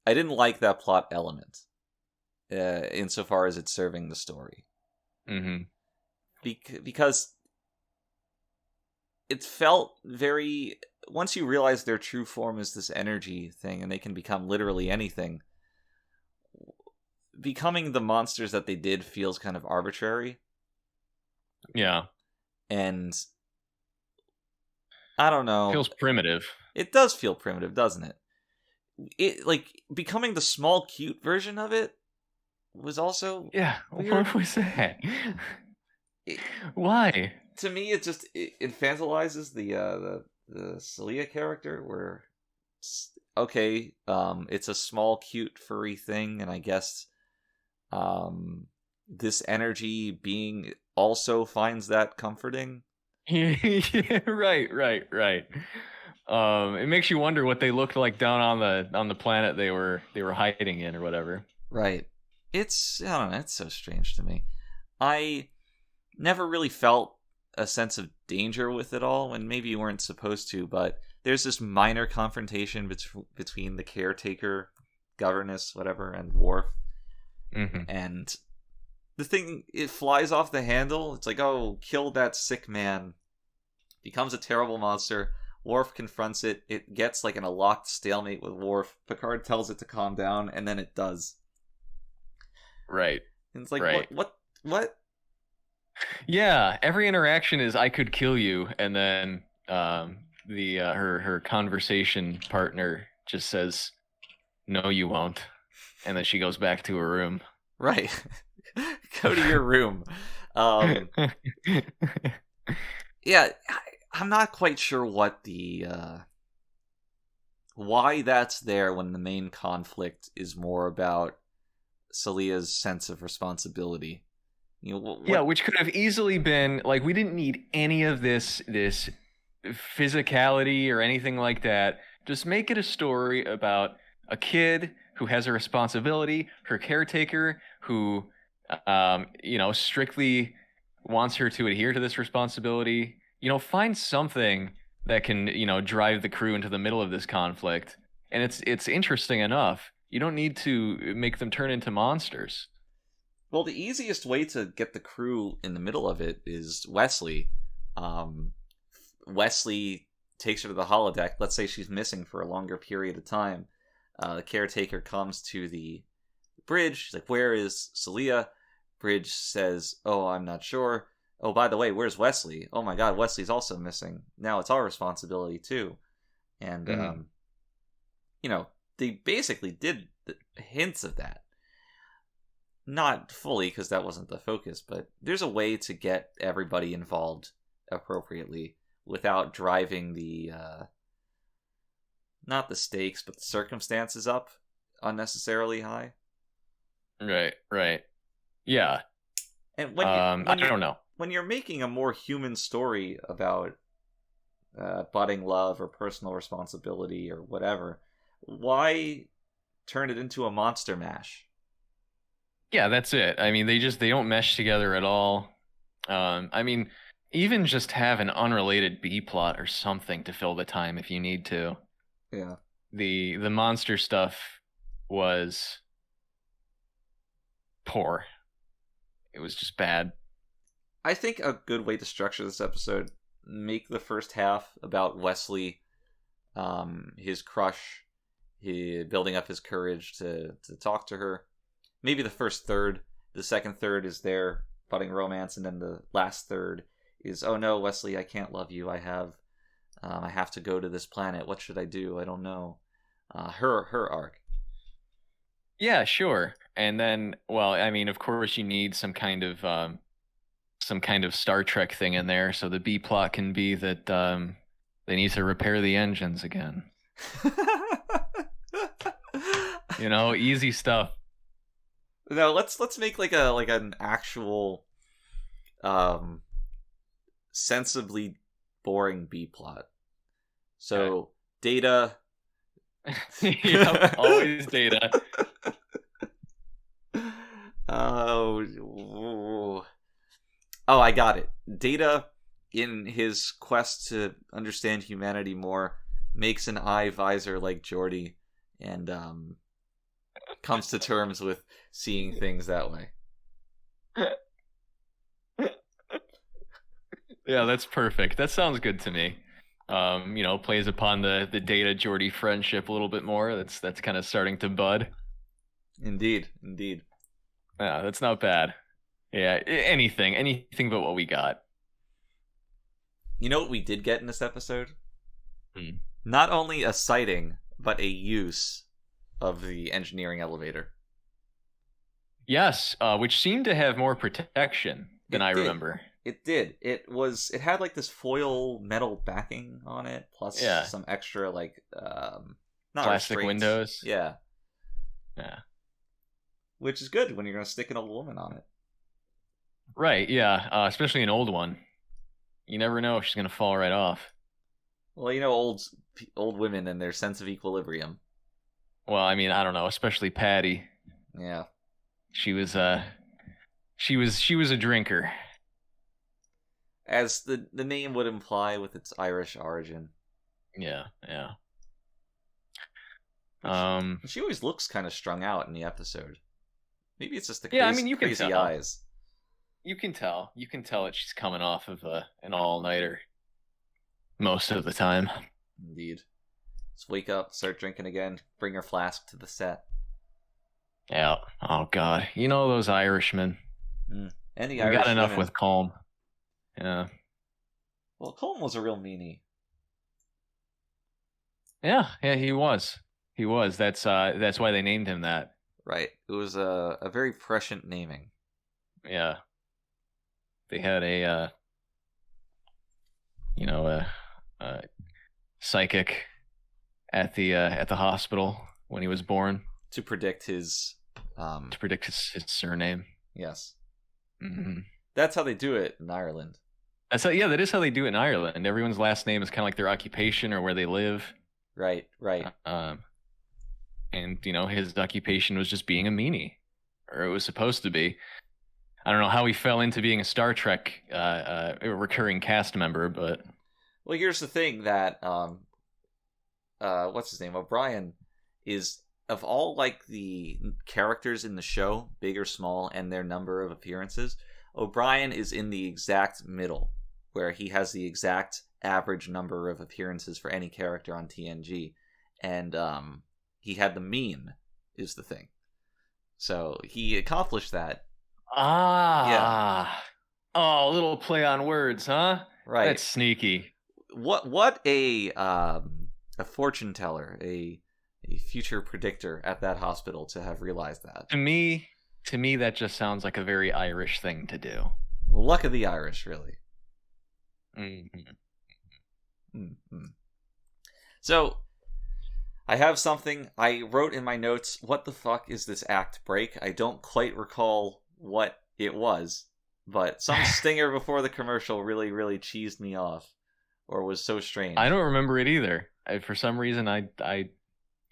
didn't like that plot element, insofar as it's serving the story. Because it felt very... Once you realize their true form is this energy thing, and they can become literally anything, becoming the monsters that they did feels kind of arbitrary. Yeah. And... I don't know. Feels primitive. It does feel primitive, doesn't it? It like becoming the small, cute version of it was also weird. What was that? Why? To me, it just infantilizes the Celia character. Where it's a small, cute, furry thing, and I guess this energy being also finds that comforting. Yeah, right. It makes you wonder what they looked like down on the planet they were hiding in or whatever. Right. It's, I don't know, it's so strange to me. I never really felt a sense of danger with it all, and maybe you weren't supposed to, but there's this minor confrontation between the caretaker, governess, whatever, and Worf. Mm-hmm. And the thing, it flies off the handle. It's like, oh, kill that sick man. Becomes a terrible monster. Worf confronts it. It gets like in a locked stalemate with Worf. Picard tells it to calm down, and then it does. Right. And it's like, right. What? Yeah, every interaction is I could kill you, and then her conversation partner just says, "No, you won't," and then she goes back to her room. Right. Go to your room. Yeah, I'm not quite sure what the why that's there when the main conflict is more about Celia's sense of responsibility. You know, what... Yeah, which could have easily been like, we didn't need any of this physicality or anything like that. Just make it a story about a kid who has a responsibility, her caretaker who strictly wants her to adhere to this responsibility. Find something that can, drive the crew into the middle of this conflict. And it's interesting enough. You don't need to make them turn into monsters. Well, the easiest way to get the crew in the middle of it is Wesley. Wesley takes her to the holodeck. Let's say she's missing for a longer period of time. The caretaker comes to the bridge. She's like, "Where is Celia?" Bridge says, "Oh, I'm not sure. Oh, by the way, where's Wesley? Oh my god, Wesley's also missing. Now it's our responsibility too." And, they basically did hints of that. Not fully, because that wasn't the focus, but there's a way to get everybody involved appropriately without driving the, not the stakes, but the circumstances up unnecessarily high. Right. Yeah. And I don't know. When you're making a more human story about budding love or personal responsibility or whatever, why turn it into a monster mash? Yeah, that's it. I mean, they don't mesh together at all. Even just have an unrelated B plot or something to fill the time if you need to. Yeah. The monster stuff was poor. It was just bad. I think a good way to structure this episode, make the first half about Wesley, his crush, building up his courage to talk to her. Maybe the first third. The second third is their budding romance, and then the last third is, "Oh no, Wesley, I can't love you. I have to go to this planet. What should I do? I don't know." Her arc. Yeah, sure. And then, well, I mean, of course, you need some kind of Star Trek thing in there, so the B plot can be that they need to repair the engines again. Easy stuff. No, let's make like an actual sensibly boring B plot. So, okay. Data. Yep, always Data. Oh, I got it. Data, in his quest to understand humanity more, makes an eye visor like Geordi, and comes to terms with seeing things that way. Yeah, that's perfect. That sounds good to me. Plays upon the Data Geordi friendship a little bit more. That's kind of starting to bud. Indeed. Yeah, that's not bad. Yeah, anything but what we got. You know what we did get in this episode? Not only a sighting, but a use of the engineering elevator. Yes, which seemed to have more protection than I remember. It did. It had like this foil metal backing on it, plus some extra like not plastic windows. Yeah. Which is good when you're gonna stick an old woman on it. Right. Yeah. Especially an old one. You never know if she's gonna fall right off. Well, old women and their sense of equilibrium. Well, I mean, I don't know, especially Patty. Yeah. She was a drinker. As the name would imply with its Irish origin. Yeah. She always looks kind of strung out in the episode. Maybe it's just the crazy eyes. You can tell that she's coming off of an all-nighter most of the time. Indeed. Just wake up, start drinking again, bring her flask to the set. Yeah. Oh God. You know those Irishmen. Any we Irish got enough women. with Colm. Yeah. Well, Colm was a real meanie. Yeah, he was. He was. That's why they named him that. Right. It was a very prescient naming. Yeah. They had a psychic at the hospital when he was born to predict his his surname. Yes. Mm-hmm. That's how they do it in Ireland. That is how they do it in Ireland. Everyone's last name is kind of like their occupation or where they live. Right. And his occupation was just being a meanie, or it was supposed to be. I don't know how he fell into being a Star Trek recurring cast member, but well, here's the thing that what's his name? O'Brien is, of all like the characters in the show, big or small, and their number of appearances, O'Brien is in the exact middle, where he has the exact average number of appearances for any character on TNG, and he had the mean is the thing. So he accomplished that. Yeah. Oh, a little play on words, huh? Right. That's sneaky. What a fortune teller, a future predictor at that hospital to have realized that. To me, that just sounds like a very Irish thing to do. Luck of the Irish, really. Mm-hmm. So, I have something I wrote in my notes. What the fuck is this act break? I don't quite recall what it was, but some stinger before the commercial really, really cheesed me off, or was so strange. I don't remember it either. For some reason, I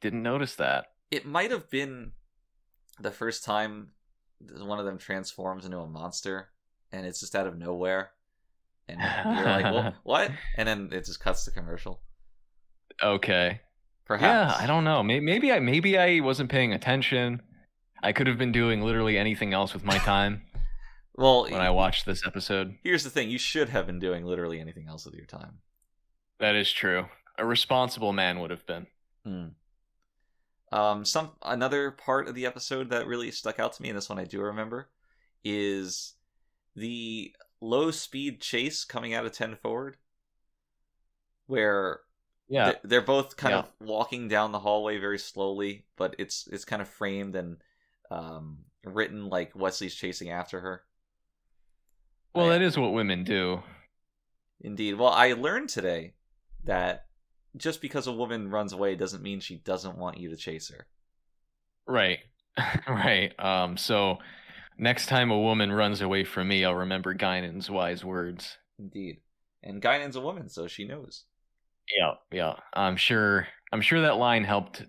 didn't notice that. It might have been the first time one of them transforms into a monster, and it's just out of nowhere, and you're like, well, what? And then it just cuts to commercial. Okay. Perhaps. Yeah, I don't know. Maybe I wasn't paying attention. I could have been doing literally anything else with my time. Well, when I watched this episode. Here's the thing: you should have been doing literally anything else with your time. That is true. A responsible man would have been. Another part of the episode that really stuck out to me, and this one I do remember, is the low speed chase coming out of 10 forward, where they're both kind of walking down the hallway very slowly, but it's kind of framed and written like Wesley's chasing after her. Well, that is what women do. Indeed. Well, I learned today that just because a woman runs away doesn't mean she doesn't want you to chase her. Right. Right. So next time a woman runs away from me, I'll remember Guinan's wise words. Indeed. And Guinan's a woman, so she knows. Yeah. I'm sure that line helped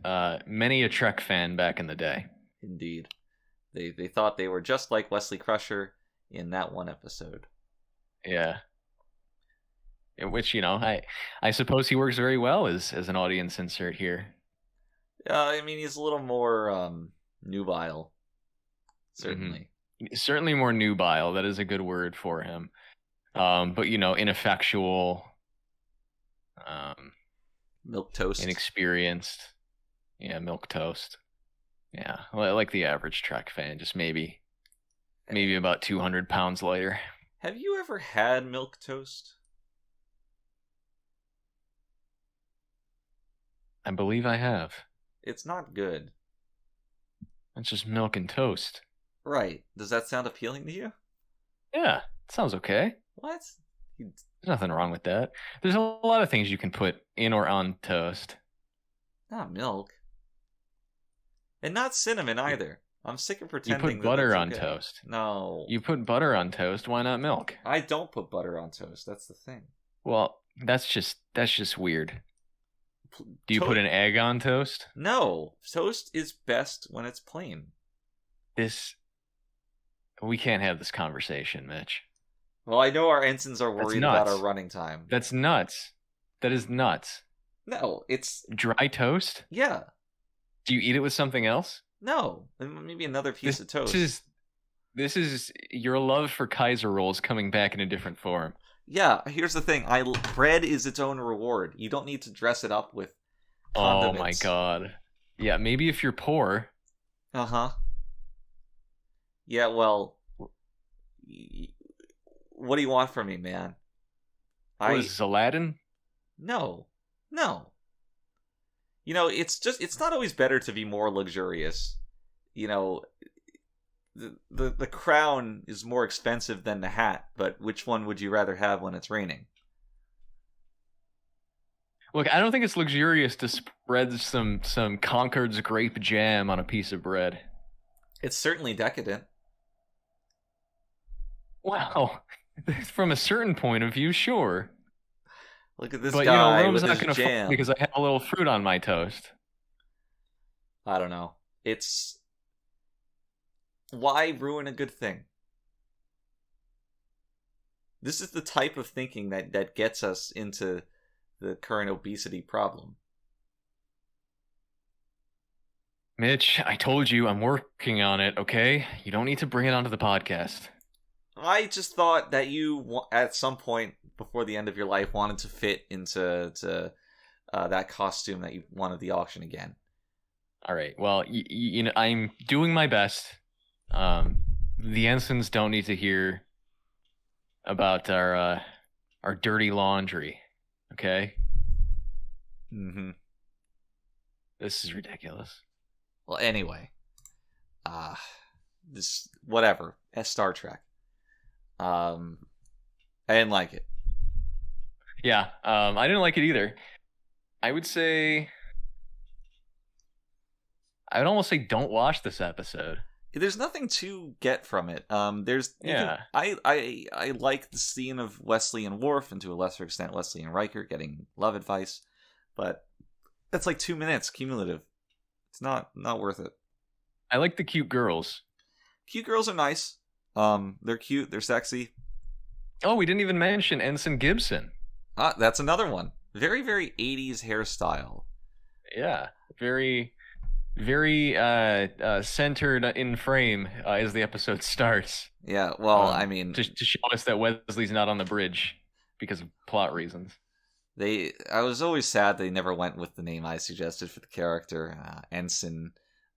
many a Trek fan back in the day. Indeed. They thought they were just like Wesley Crusher in that one episode. Yeah. Which, I suppose he works very well as an audience insert here. I mean, he's a little more nubile. Certainly. Mm-hmm. Certainly more nubile. That is a good word for him. But, ineffectual. Milk toast. Inexperienced. Yeah, milk toast. Yeah, like the average Trek fan, just maybe about 200 pounds lighter. Have you ever had milk toast? I believe I have. It's not good. It's just milk and toast. Right. Does that sound appealing to you? Yeah, it sounds okay. What? There's nothing wrong with that. There's a lot of things you can put in or on toast. Not milk. And not cinnamon either. I'm sick of pretending. You put butter on toast. No. You put butter on toast. Why not milk? I don't put butter on toast. That's the thing. Well, That's just weird. Do you To- put an egg on toast? No, toast is best when it's plain. We can't have this conversation, Mitch. Well, I know our ensigns are That's worried about our nuts. running time. That's nuts. That is nuts. No, it's Dry toast? yeah. Do you eat it with something else? No, maybe another piece of toast. This is your love for Kaiser rolls coming back in a different form. Yeah, here's the thing. Bread is its own reward. You don't need to dress it up with condiments. Oh my god. Yeah, maybe if you're poor. Uh-huh. Yeah, well, what do you want from me, man? What is this, Aladdin? No. You know, it's not always better to be more luxurious. You know, the crown is more expensive than the hat, but which one would you rather have when it's raining? Look, I don't think it's luxurious to spread some Concord's grape jam on a piece of bread. It's certainly decadent. Wow. From a certain point of view, sure. Look at this But guy Rome's with not his gonna jam. because I have a little fruit on my toast. I don't know. It's why ruin a good thing? This is the type of thinking that gets us into the current obesity problem. Mitch, I told you I'm working on it, okay? You don't need to bring it onto the podcast. I just thought that you, at some point before the end of your life, wanted to fit into that costume that you won at the auction again. All right. Well, you know, I'm doing my best. The ensigns don't need to hear about our dirty laundry, okay? Mm-hmm. This is ridiculous. Well, anyway, this whatever. Star Trek. I didn't like it. Yeah, I didn't like it either. I would almost say don't watch this episode. There's nothing to get from it. I like the scene of Wesley and Worf, and to a lesser extent Wesley and Riker getting love advice, but that's like 2 minutes cumulative. It's not worth it. I like the cute girls. Cute girls are nice. They're cute. They're sexy. Oh, we didn't even mention Ensign Gibson. That's another one. Very, very 80s hairstyle. Yeah, very, very centered in frame as the episode starts. Yeah, well, I mean, to show us that Wesley's not on the bridge because of plot reasons. I was always sad they never went with the name I suggested for the character, Ensign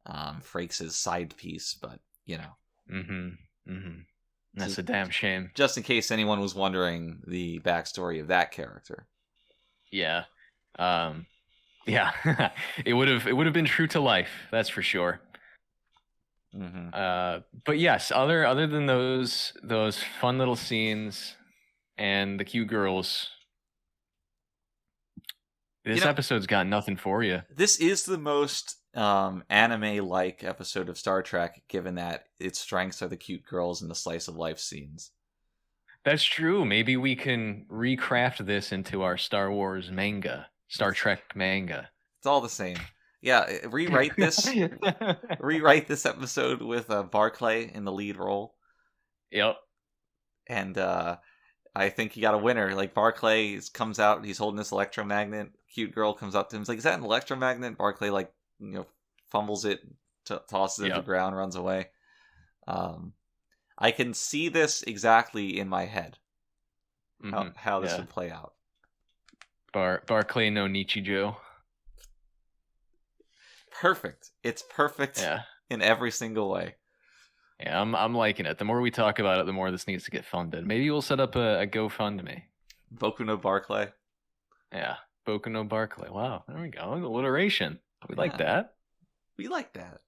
Frakes' side piece, but you know. That's a damn shame. Just in case anyone was wondering the backstory of that character. Yeah. Yeah. it would have been true to life, that's for sure. But yes, other than those fun little scenes and the cute girls, this episode's got nothing for you. This is the most anime-like episode of Star Trek, given that its strengths are the cute girls and the slice of life scenes. That's true. Maybe we can recraft this into our Star Wars manga, Star Trek manga. It's all the same. Yeah, rewrite this episode with Barclay in the lead role. Yep. And I think you got a winner. Like, Barclay comes out, he's holding this electromagnet. Cute girl comes up to him, he's like, "Is that an electromagnet?" Barclay, like, you know, fumbles it, tosses it to the ground, runs away. I can see this exactly in my head. How this would play out. Barclay no Nichijou. Perfect. It's perfect in every single way. Yeah, I'm liking it. The more we talk about it, the more this needs to get funded. Maybe we'll set up a GoFundMe. Boku no Barclay. Yeah, Boku no Barclay. Wow, there we go. Alliteration. We like that. We like that.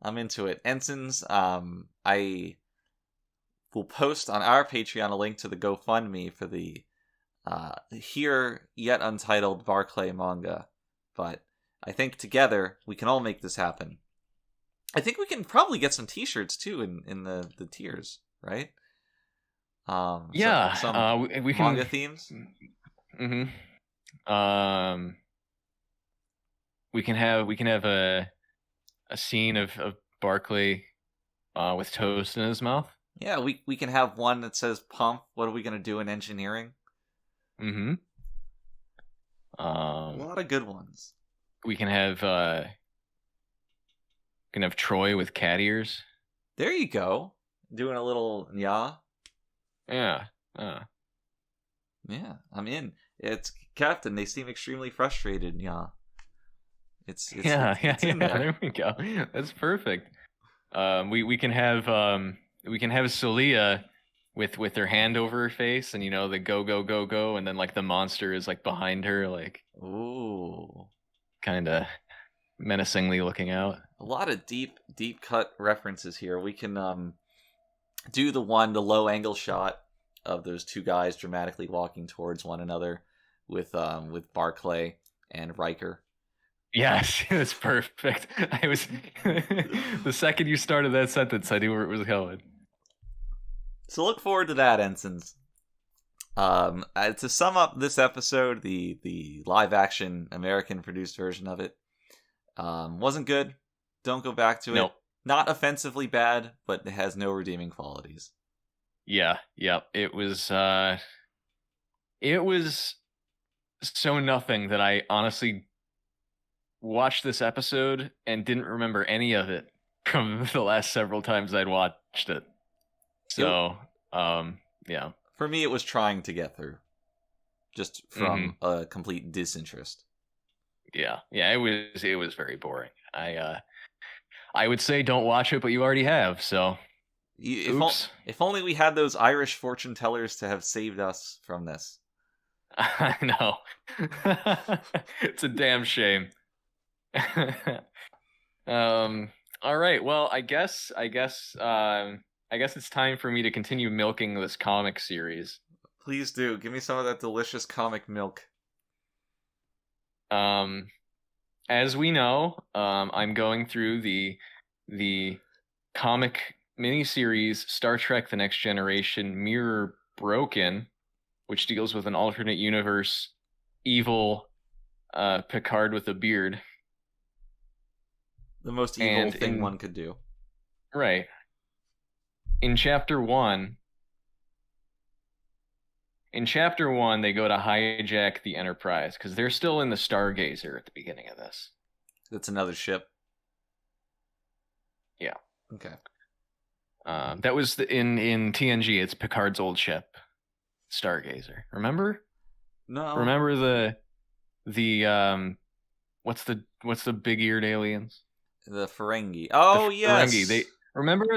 I'm into it. Ensigns, I will post on our Patreon a link to the GoFundMe for the here yet untitled Barclay manga. But I think together we can all make this happen. I think we can probably get some t-shirts too in the tiers, right? Yeah, some we can manga themes. We can have a scene of Barclay with toast in his mouth. Yeah, we can have one that says pump. What are we gonna do in engineering? Mm-hmm. A lot of good ones. We can have Troy with cat ears. There you go. Doing a little yeah. Yeah. Yeah, I'm in. It's Captain. They seem extremely frustrated. Yeah. It's in there. There we go. That's perfect. We can have Celia with her hand over her face, and the go, and then like the monster is like behind her, like ooh, kind of menacingly looking out. A lot of deep cut references here. We can do the low angle shot of those two guys dramatically walking towards one another with Barclay and Riker. Yes, it's perfect. I was the second you started that sentence, I knew where it was going. So look forward to that, ensigns. To sum up this episode, the live action American produced version of it wasn't good. Don't go back to it. Nope. Not offensively bad, but it has no redeeming qualities. Yeah. It was so nothing that I honestly watched this episode and didn't remember any of it from the last several times I'd watched it. So, yeah. For me, it was trying to get through, just from a complete disinterest. Yeah. It was very boring. I would say don't watch it, but you already have. So, if only we had those Irish fortune tellers to have saved us from this. I know. It's a damn shame. All right. Well, I guess it's time for me to continue milking this comic series. Please do. Give me some of that delicious comic milk. As we know, I'm going through the comic miniseries Star Trek: The Next Generation Mirror Broken, which deals with an alternate universe evil Picard with a beard. The most evil thing one could do. Right. In chapter one, they go to hijack the Enterprise because they're still in the Stargazer at the beginning of this. That's another ship. Yeah. Okay. That was in TNG. It's Picard's old ship, Stargazer. Remember? No. Remember the what's the big-eared aliens? The Ferengi. Oh, yes. Ferengi.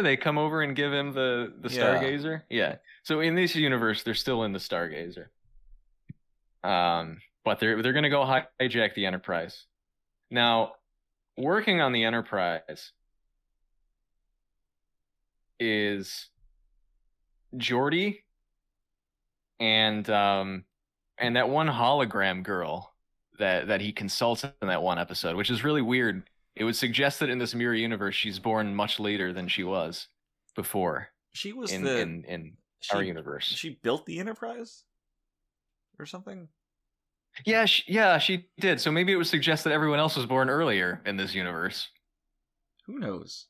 They come over and give him the Stargazer? Yeah. So in this universe, they're still in the Stargazer. But they're going to go hijack the Enterprise. Now, working on the Enterprise is Geordi and that one hologram girl that he consults in that one episode, which is really weird. It would suggest that in this mirror universe, she's born much later than she was before. She was in our universe. She built the Enterprise, or something. Yeah, she did. So maybe it would suggest that everyone else was born earlier in this universe. Who knows?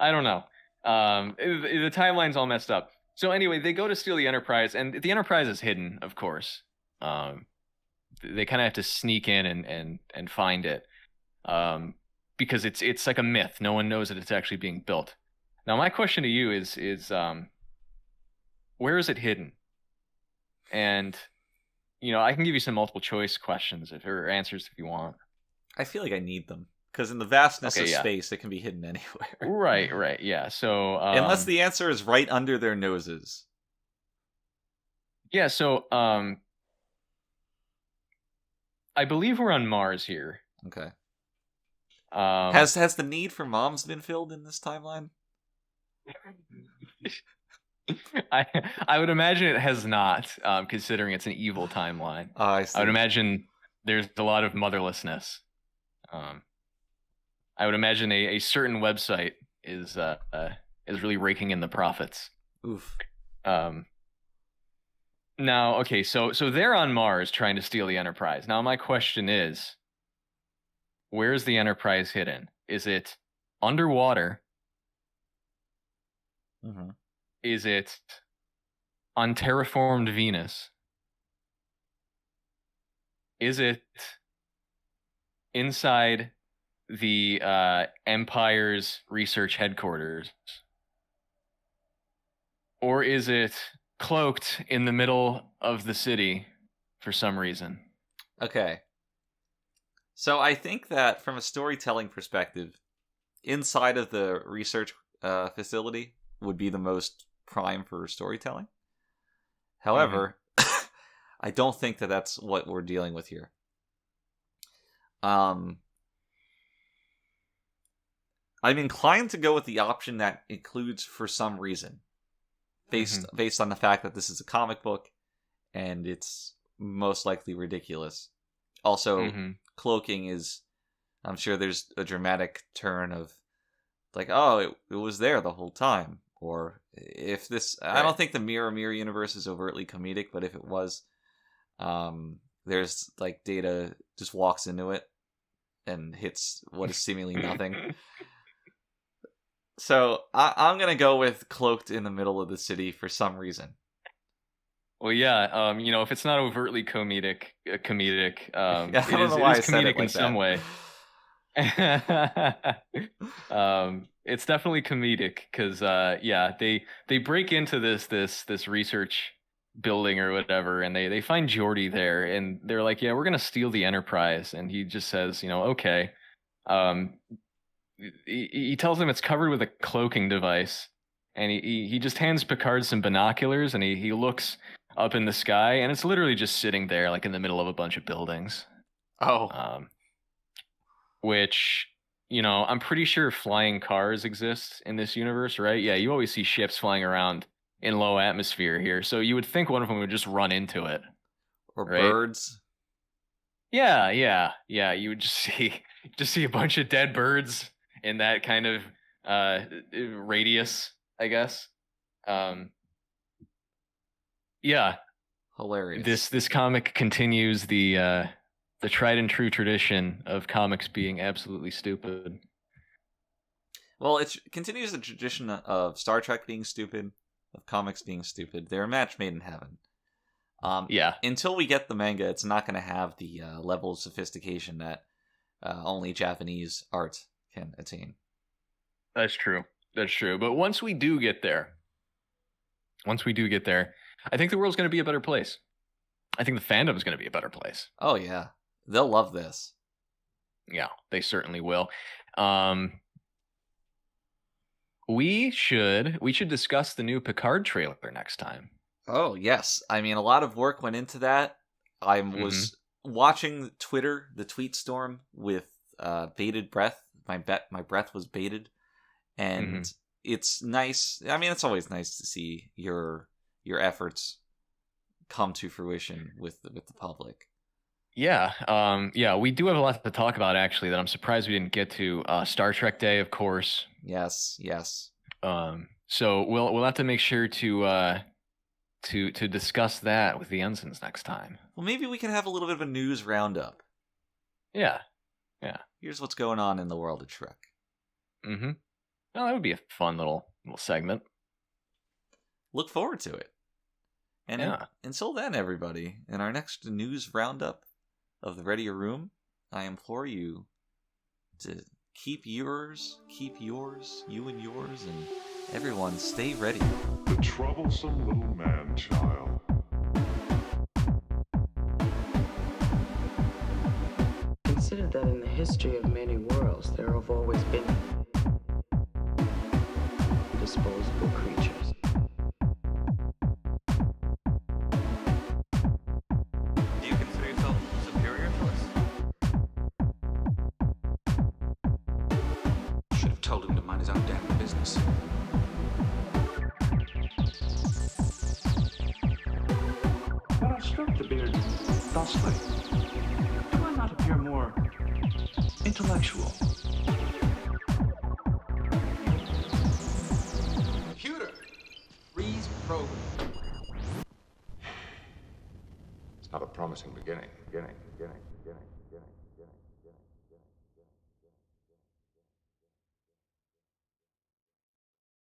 I don't know. The timeline's all messed up. So anyway, they go to steal the Enterprise, and the Enterprise is hidden, of course. They kind of have to sneak in and find it. Because it's like a myth. No one knows that it's actually being built. Now, my question to you is where is it hidden? And I can give you some multiple choice questions or answers if you want. I feel like I need them because in the vastness of space, it can be hidden anywhere. Right, yeah. So unless the answer is right under their noses. Yeah. So I believe we're on Mars here. Okay. Has the need for moms been filled in this timeline? I would imagine it has not, considering it's an evil timeline. I see. I would imagine there's a lot of motherlessness. I would imagine a certain website is really raking in the profits. Oof. Now, okay, so they're on Mars trying to steal the Enterprise. Now, my question is, where's the Enterprise hidden? Is it underwater? Mm-hmm. Is it on terraformed Venus? Is it inside the Empire's research headquarters? Or is it cloaked in the middle of the city for some reason? Okay. So I think that from a storytelling perspective, inside of the research facility would be the most prime for storytelling. However, I don't think that that's what we're dealing with here. I'm inclined to go with the option that includes for some reason, based on the fact that this is a comic book, and it's most likely ridiculous. Also, cloaking is, I'm sure there's a dramatic turn of, like, oh, it was there the whole time. Or if this, right. I don't think the Mirror universe is overtly comedic, but if it was, there's like Data just walks into it and hits what is seemingly nothing. So I'm gonna go with cloaked in the middle of the city for some reason. Well, yeah, if it's not overtly comedic, I don't know why I said it comedic like in some way. It's definitely comedic because they break into this research building or whatever, and they find Geordi there, and they're like, yeah, we're gonna steal the Enterprise, and he just says, okay. He tells them it's covered with a cloaking device, and he just hands Picard some binoculars, and he looks up in the sky, and it's literally just sitting there like in the middle of a bunch of buildings. Which, I'm pretty sure flying cars exist in this universe, right? Yeah, you always see ships flying around in low atmosphere here, so you would think one of them would just run into it. Or right? Birds. Yeah, you would just see a bunch of dead birds in that kind of radius, I guess. Yeah. Hilarious. This comic continues the tried and true tradition of comics being absolutely stupid. Well, it continues the tradition of Star Trek being stupid, of comics being stupid. They're a match made in heaven. Until we get the manga, it's not going to have the level of sophistication that only Japanese art can attain. That's true. But once we do get there, I think the world's going to be a better place. I think the fandom is going to be a better place. Oh, yeah. They'll love this. Yeah, they certainly will. We should discuss the new Picard trailer next time. Oh, yes. I mean, a lot of work went into that. I was watching Twitter, the tweet storm, with bated breath. My breath was bated. And it's nice. I mean, it's always nice to see your efforts come to fruition with the public. Yeah, we do have a lot to talk about, actually, that I'm surprised we didn't get to. Star Trek Day, of course. Yes. So we'll have to make sure to discuss that with the ensigns next time. Well, maybe we can have a little bit of a news roundup. Yeah. Here's what's going on in the world of Trek. Well, that would be a fun little segment. Look forward to it. And until then, everybody, in our next news roundup of the Readier Room, I implore you to keep yours, you and yours, and everyone stay ready. The troublesome little man-child. Consider that in the history of many worlds, there have always been disposable creatures. Do you consider yourself superior to us? Should have told him to mind his own damn business. When I stroke the beard thusly, do I not appear more intellectual? Computer, freeze program. It's not a promising beginning.